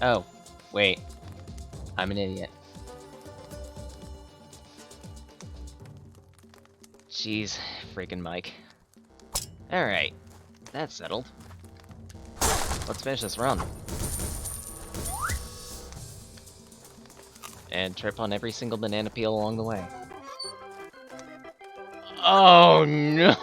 Oh, wait. I'm an idiot. Jeez, freaking Mike. Alright, that's settled. Let's finish this run. And trip on every single banana peel along the way. Oh no!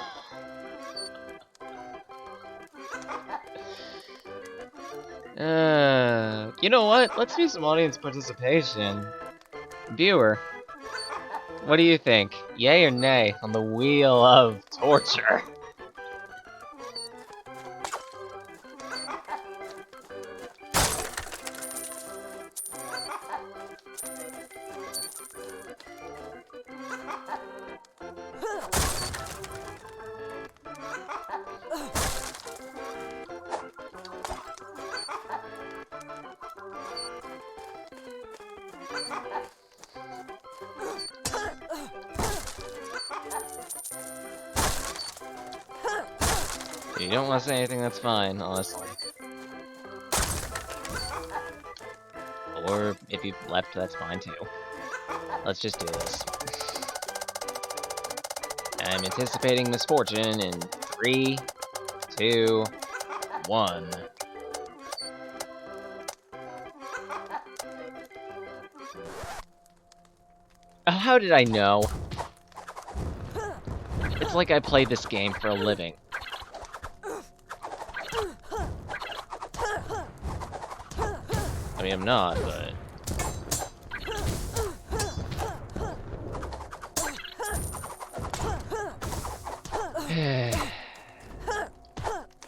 You know what? Let's do some audience participation. Viewer, what do you think? Yay or nay on the wheel of torture? If you don't want to say anything, that's fine, honestly. Or if you've left, that's fine too. Let's just do this. I'm anticipating misfortune in 3, 2, 1. How did I know? It's like I play this game for a living. I mean, I'm not, but...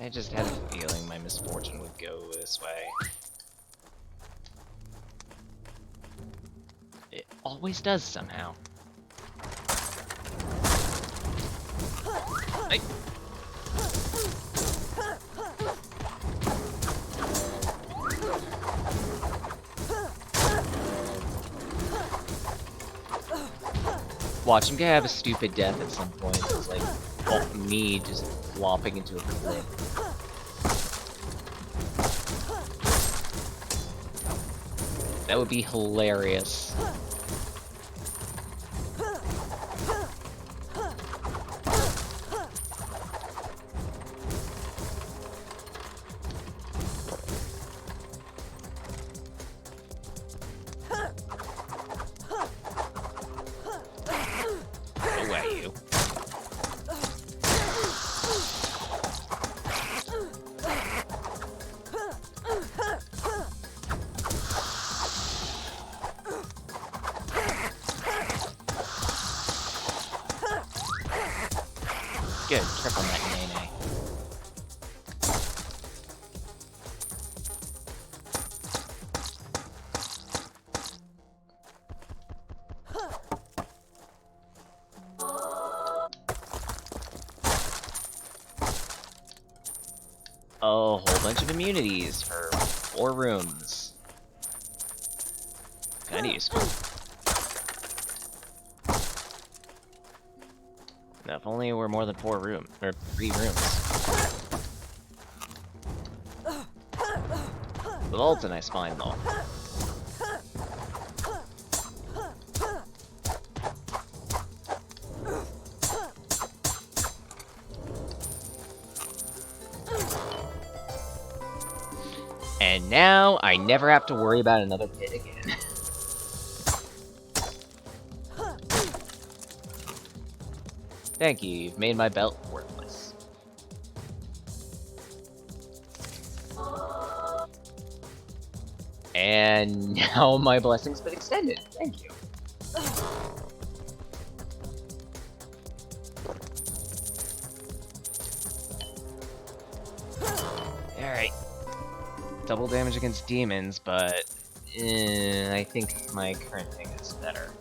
I just had a feeling my misfortune would go this way. It always does somehow. I... Watch him have a stupid death at some point. It's like me just flopping into a cliff. That would be hilarious. Good, trip on that nay-nay. A whole bunch of immunities for 4 rooms. Kinda useful. Now, if only we're more than 4 rooms, or 3 rooms. The vault's a nice find, though. And now, I never have to worry about another pit again. Thank you, you've made my belt worthless. And now my blessing's been extended. Thank you. Alright. Double damage against demons, but I think my current thing is better.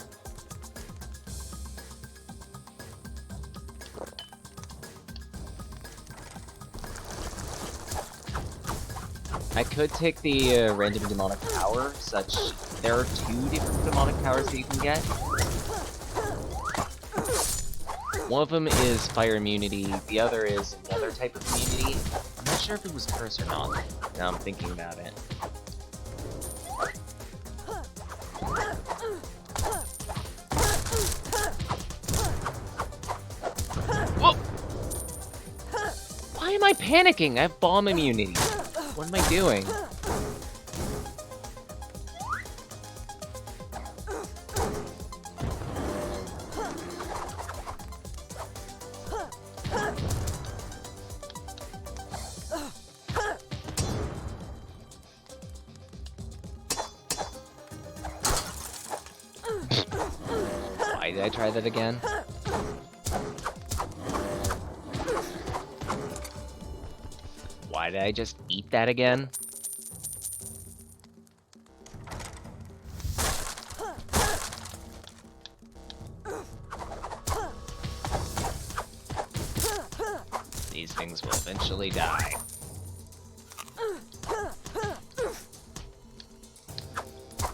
I could take the random demonic power, such there are 2 different demonic powers that you can get. One of them is fire immunity, the other is another type of immunity. I'm not sure if it was curse or not, now I'm thinking about it. am I panicking? I have bomb immunity. What am I doing? Why did I try that again? Why did I just eat that again? These things will eventually die.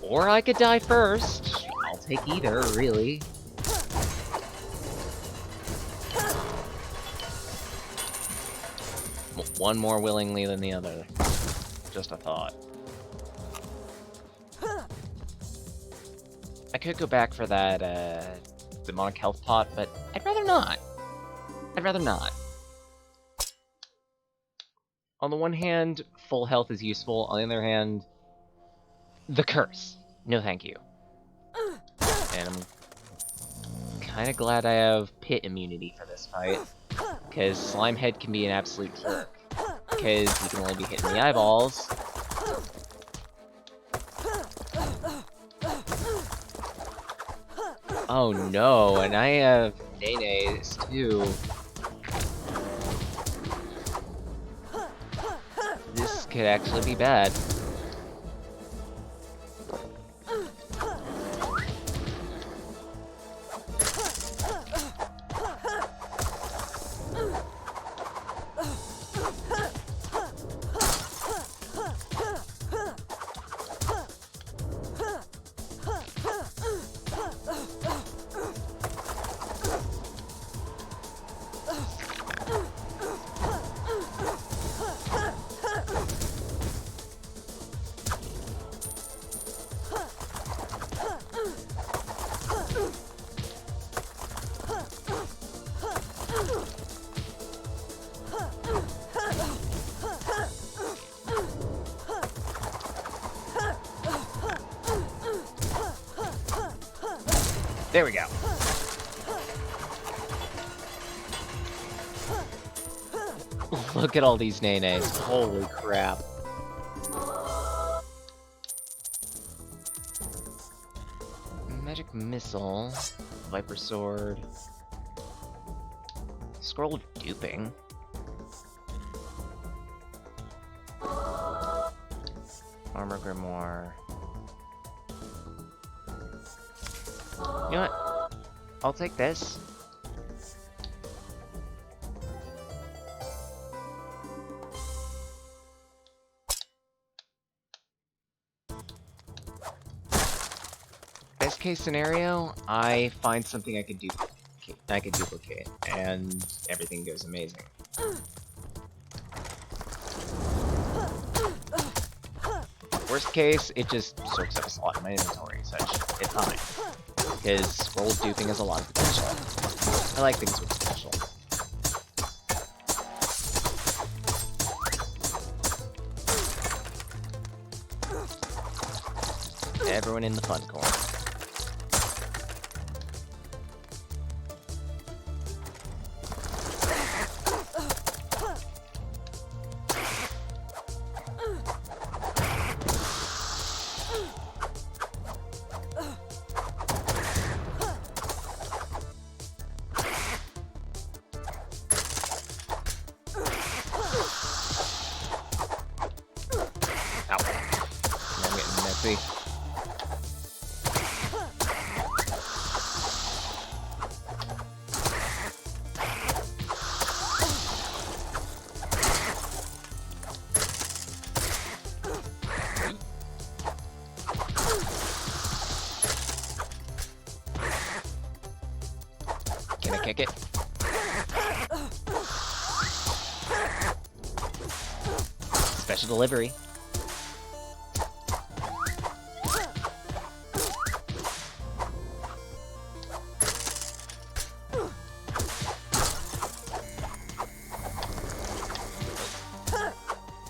Or I could die first. I'll take either, really. One more willingly than the other. Just a thought. I could go back for that, demonic health pot, but I'd rather not. I'd rather not. On the one hand, full health is useful. On the other hand, the curse. No thank you. And I'm kinda glad I have pit immunity for this fight. Because Slimehead can be an absolute jerk. Because he can only be hitting the eyeballs. Oh no, and I have Nenes too. This could actually be bad. There we go. Look at all these Nenes. Holy crap. Magic Missile. Viper Sword. Scroll of Duping. Armor Grimoire. You know what? I'll take this. Best case scenario, I find something I can duplicate, and everything goes amazing. Worst case, it just soaks up a slot in my inventory, so it's fine. Because Scroll of Duping has a lot of potential. I like things with potential. Everyone in the fun corner. Can I kick it? Special delivery.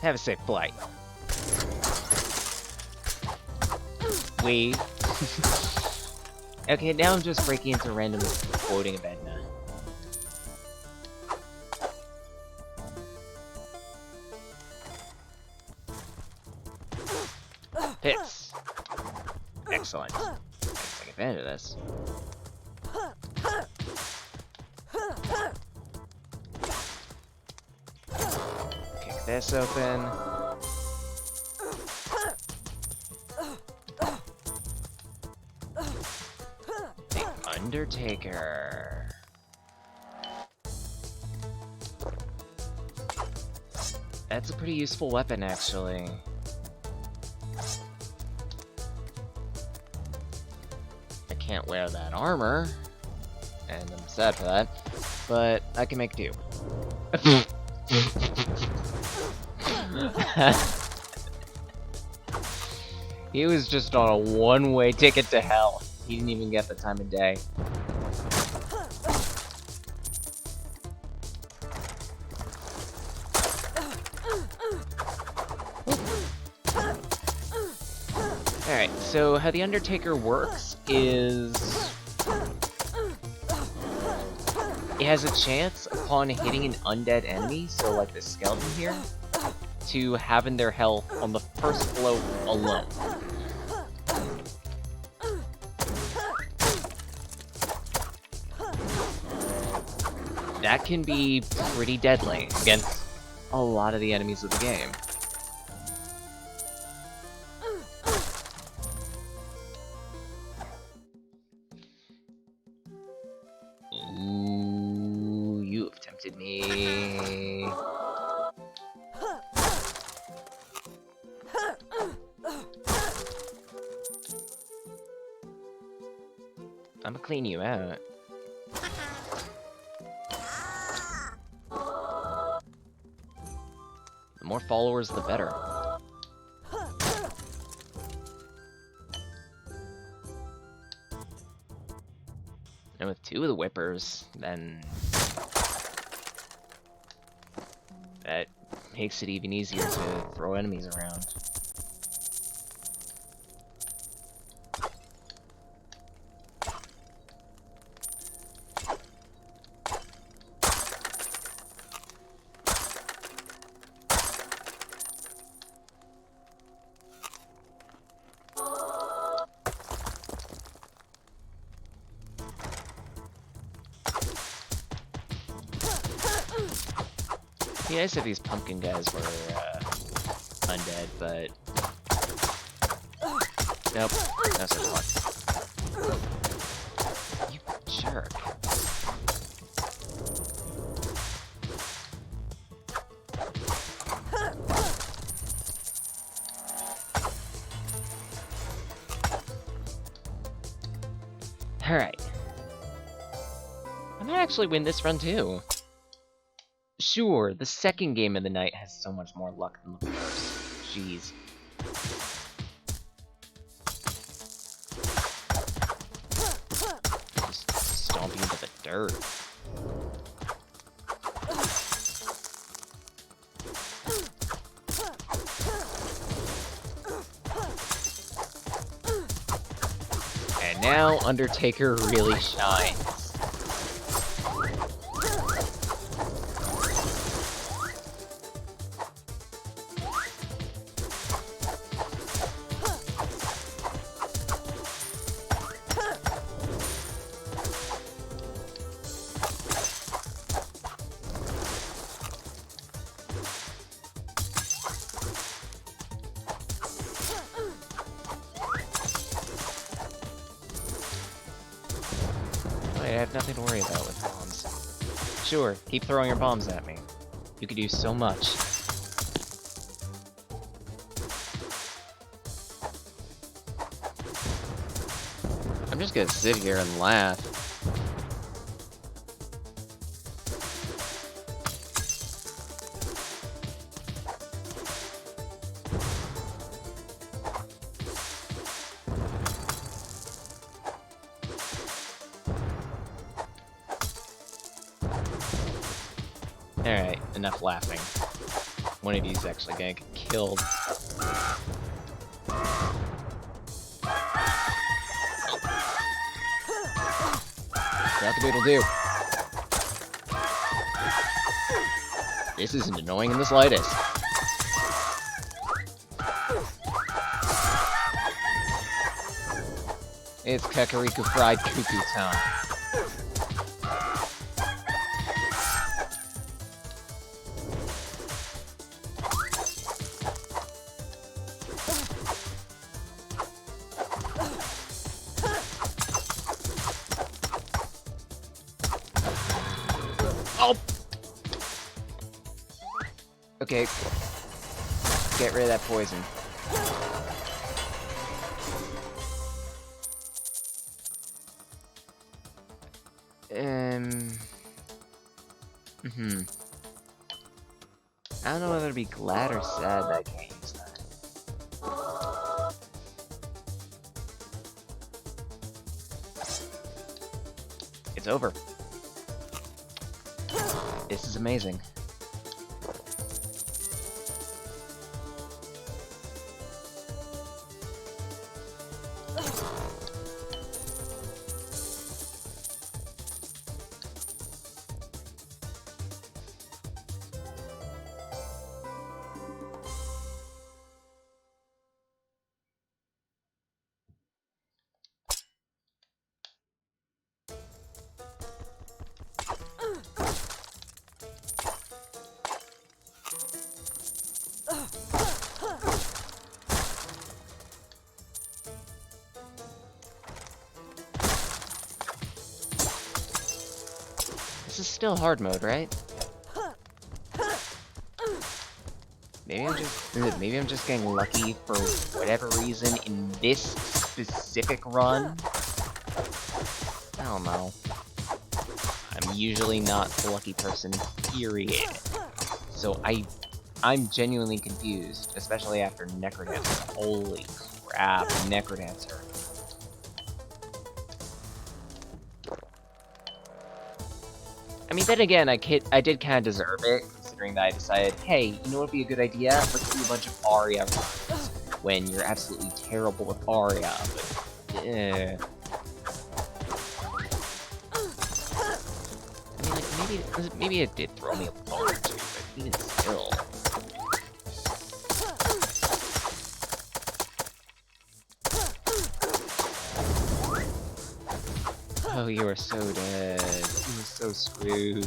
Have a safe flight. Wait. Okay, now I'm just breaking into randomly floating a bed now. Hits. Excellent. Let's take advantage of this. Kick this open. The Undertaker. That's a pretty useful weapon, actually. I can't wear that armor, and I'm sad for that, but I can make do. He was just on a one-way ticket to hell. He didn't even get the time of day. Alright, so how the Undertaker works is... it has a chance upon hitting an undead enemy, so like the skeleton here, to having their health on the first blow alone. That can be pretty deadly against a lot of the enemies of the game. Ooh, you have tempted me. I'm gonna clean you out. The more followers, the better. And with two of the whippers, then that makes it even easier to throw enemies around. It'd be nice if these pumpkin guys were undead, but nope, no such luck. You jerk. Alright. I might actually win this run too. Sure, the second game of the night has so much more luck than the first. Jeez. Just stomping into the dirt. And now Undertaker really shines. I have nothing to worry about with bombs. Sure, keep throwing your bombs at me. You could do so much. I'm just gonna sit here and laugh. Alright, enough laughing. One of these is actually gonna get killed. Cock-a-doodle-doo. This isn't annoying in the slightest. It's Kakariko Fried Cuckoo time. Oh! Okay. Get rid of that poison. I don't know whether to be glad or sad that I can't use that. It's over. This is amazing. This is still hard mode, right? Maybe I'm just getting lucky for whatever reason in this specific run. I don't know. I'm usually not the lucky person, period. So I'm genuinely confused, especially after Necrodancer. Holy crap, Necrodancer. I mean, then again, I did kind of deserve it, considering that I decided, hey, you know what would be a good idea? Let's do a bunch of Aria runs, when you're absolutely terrible with Aria, but, I mean, like, maybe it did throw me a bone or two, but even still. Oh, you are so dead. You are so screwed.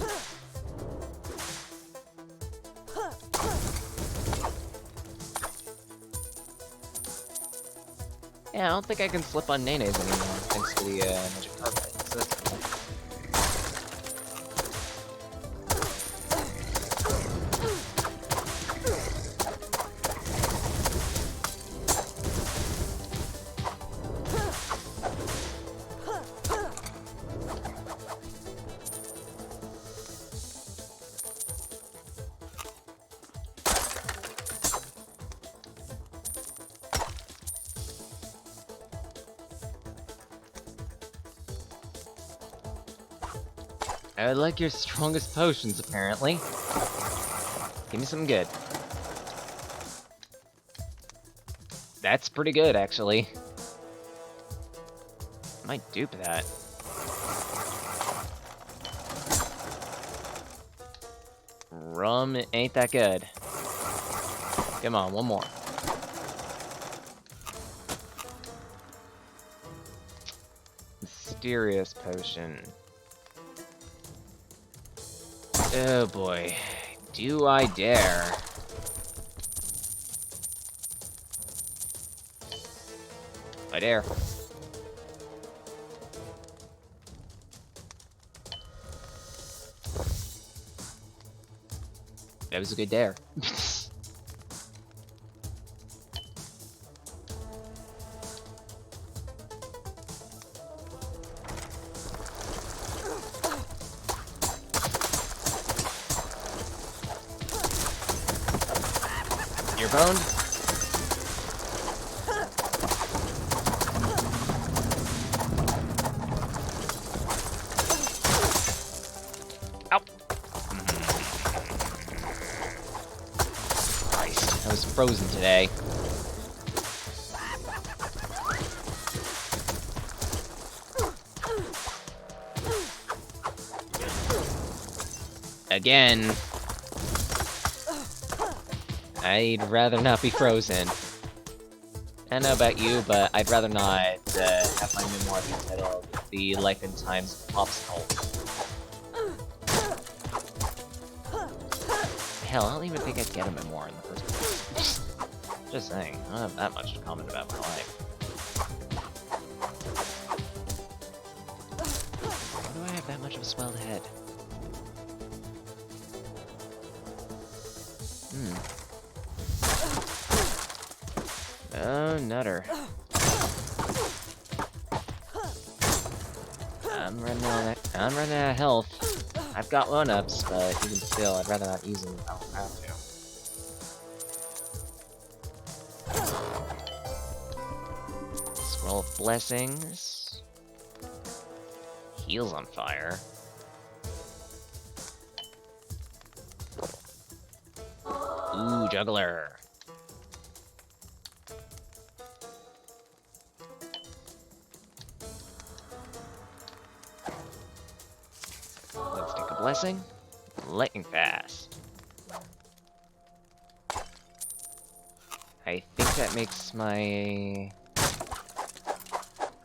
Yeah, I don't think I can flip on Nenes anymore, thanks to the magic carpet, so that's cool. I would like your strongest potions, apparently. Give me some good. That's pretty good, actually. I might dupe that. Rum ain't that good. Come on, one more. Mysterious potion. Oh boy, do I dare. I dare. That was a good dare. You're boned. Ow. frozen today. Again, I'd rather not be frozen. I don't know about you, but I'd rather not have my memoir be titled The Life and Times of Popsicle. Hell, I don't even think I'd get a memoir in the first place. Just saying, I don't have that much to comment about my life. Why do I have that much of a swelled head? Oh, nutter. I'm running out of health. I've got 1-ups, but even still, I'd rather not use them if I don't have to. Scroll of Blessings. Heals on fire. Ooh, Juggler. Let's take a blessing. Lightning Fast. I think that makes my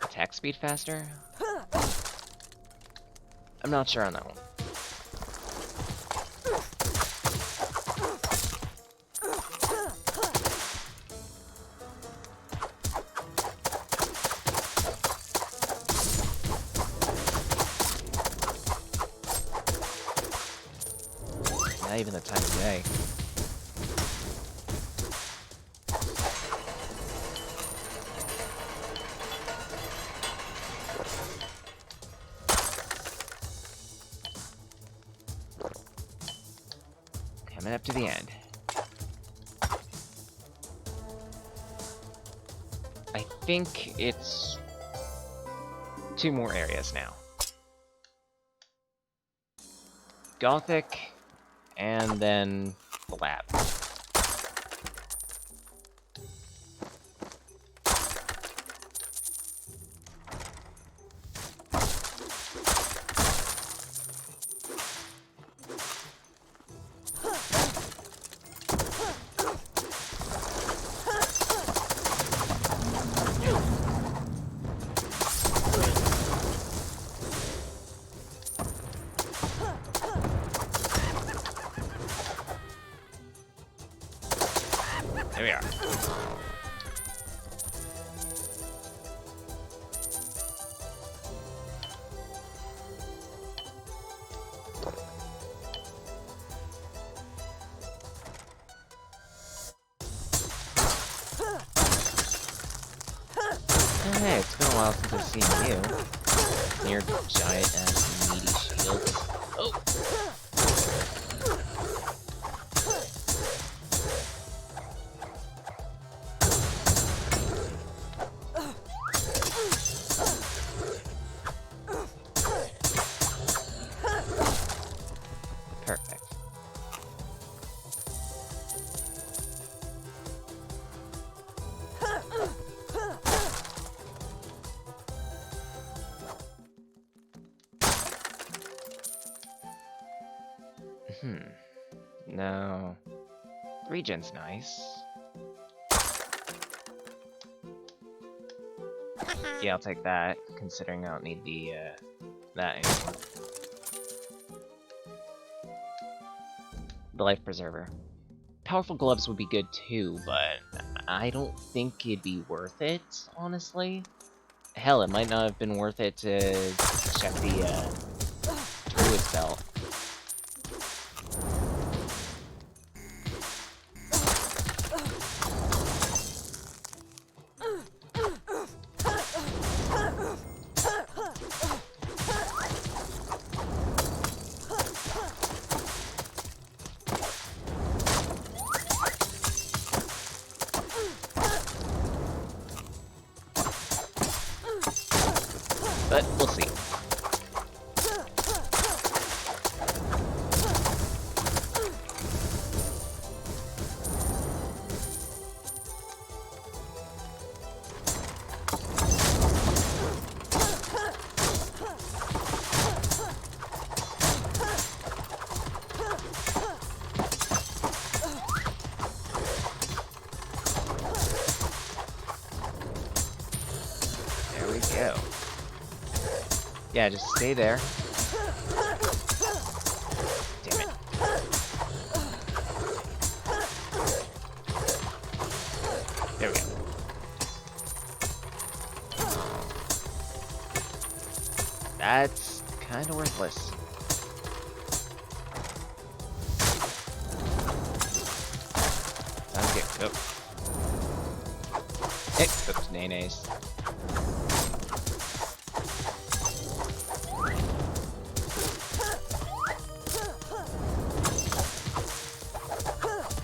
attack speed faster. I'm not sure on that one. Not even the time of day. Coming up to the end. I think it's 2 more areas now. Gothic, and then the lab. There we are. Hey, it's been a while since I've seen you. Your giant ass meaty shield. Oh! Perfect. No. Regen's nice. Yeah, I'll take that, considering I don't need the, that anymore. The Life Preserver. Powerful gloves would be good too, but I don't think it'd be worth it, honestly. Hell, it might not have been worth it to check the, Druid's Belt. But we'll see. Yeah, just stay there. Damn it. There we go. That's kind of worthless. Sounds good. Go. Hey, oops, nay-nays.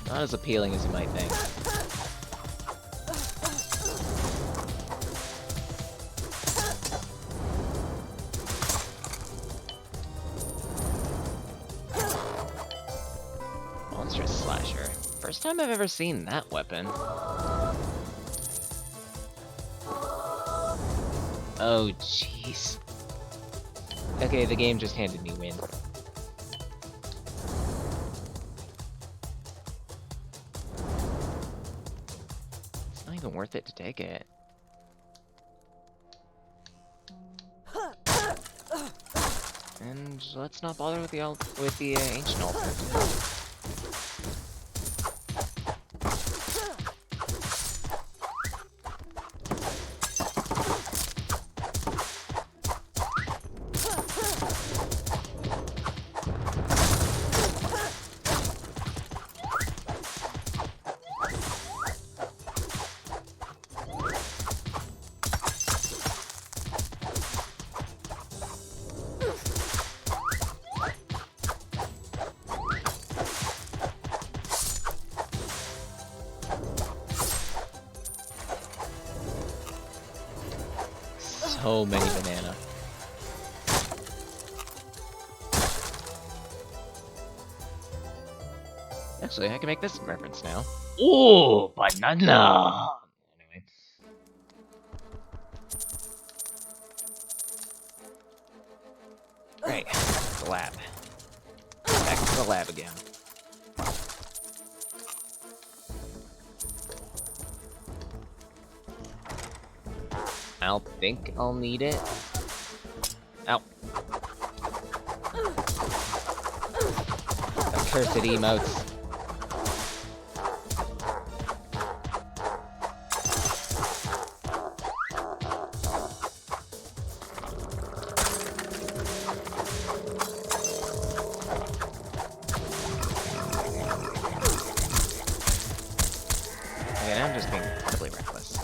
Not as appealing as you might think. Monstrous Slasher. First time I've ever seen that weapon. Oh, jeez. Okay, the game just handed me wind. It's not even worth it to take it. And let's not bother with the ancient altar. So many banana. Actually, I can make this reference now. Ooh, banana! Anyway. Right, the lab. Back to the lab again. I don't think I'll need it. Ow. Accursed emotes. Okay, now I'm just being incredibly reckless.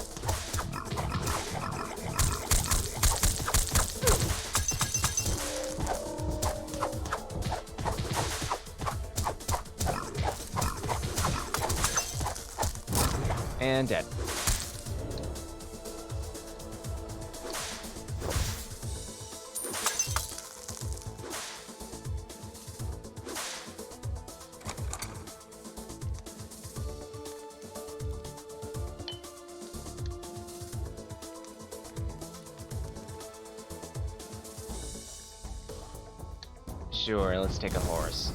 And dead. Sure, let's take a horse.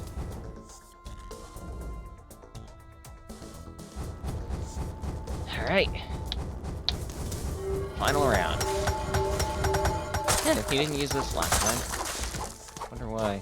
Alright. Final round. Yeah, he didn't use this last time. Wonder why.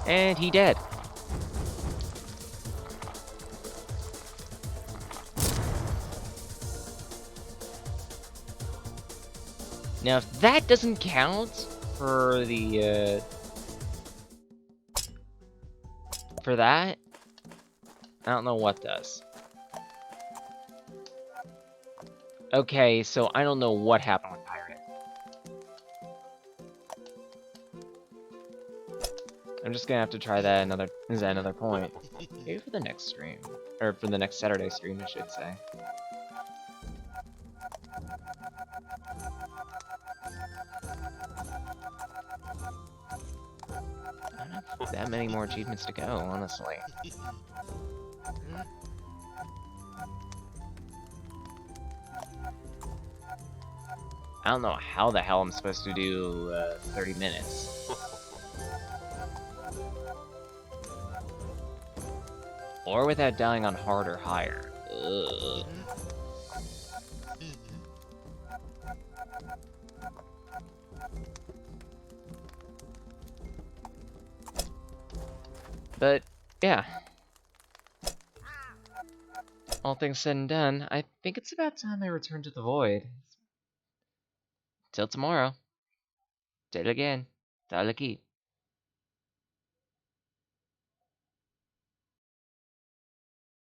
And he dead. Now, if that doesn't count for the, for that, I don't know what does. Okay, so I don't know what happened with Pirate. I'm just gonna have to try that another point. Maybe for the next stream. Or for the next Saturday stream, I should say. I don't have that many more achievements to go, honestly. I don't know how the hell I'm supposed to do 30 minutes. Or without dying on hard or higher. Ugh. But, yeah. All things said and done, I think it's about time I return to the void. Till tomorrow. Till again. LUCC.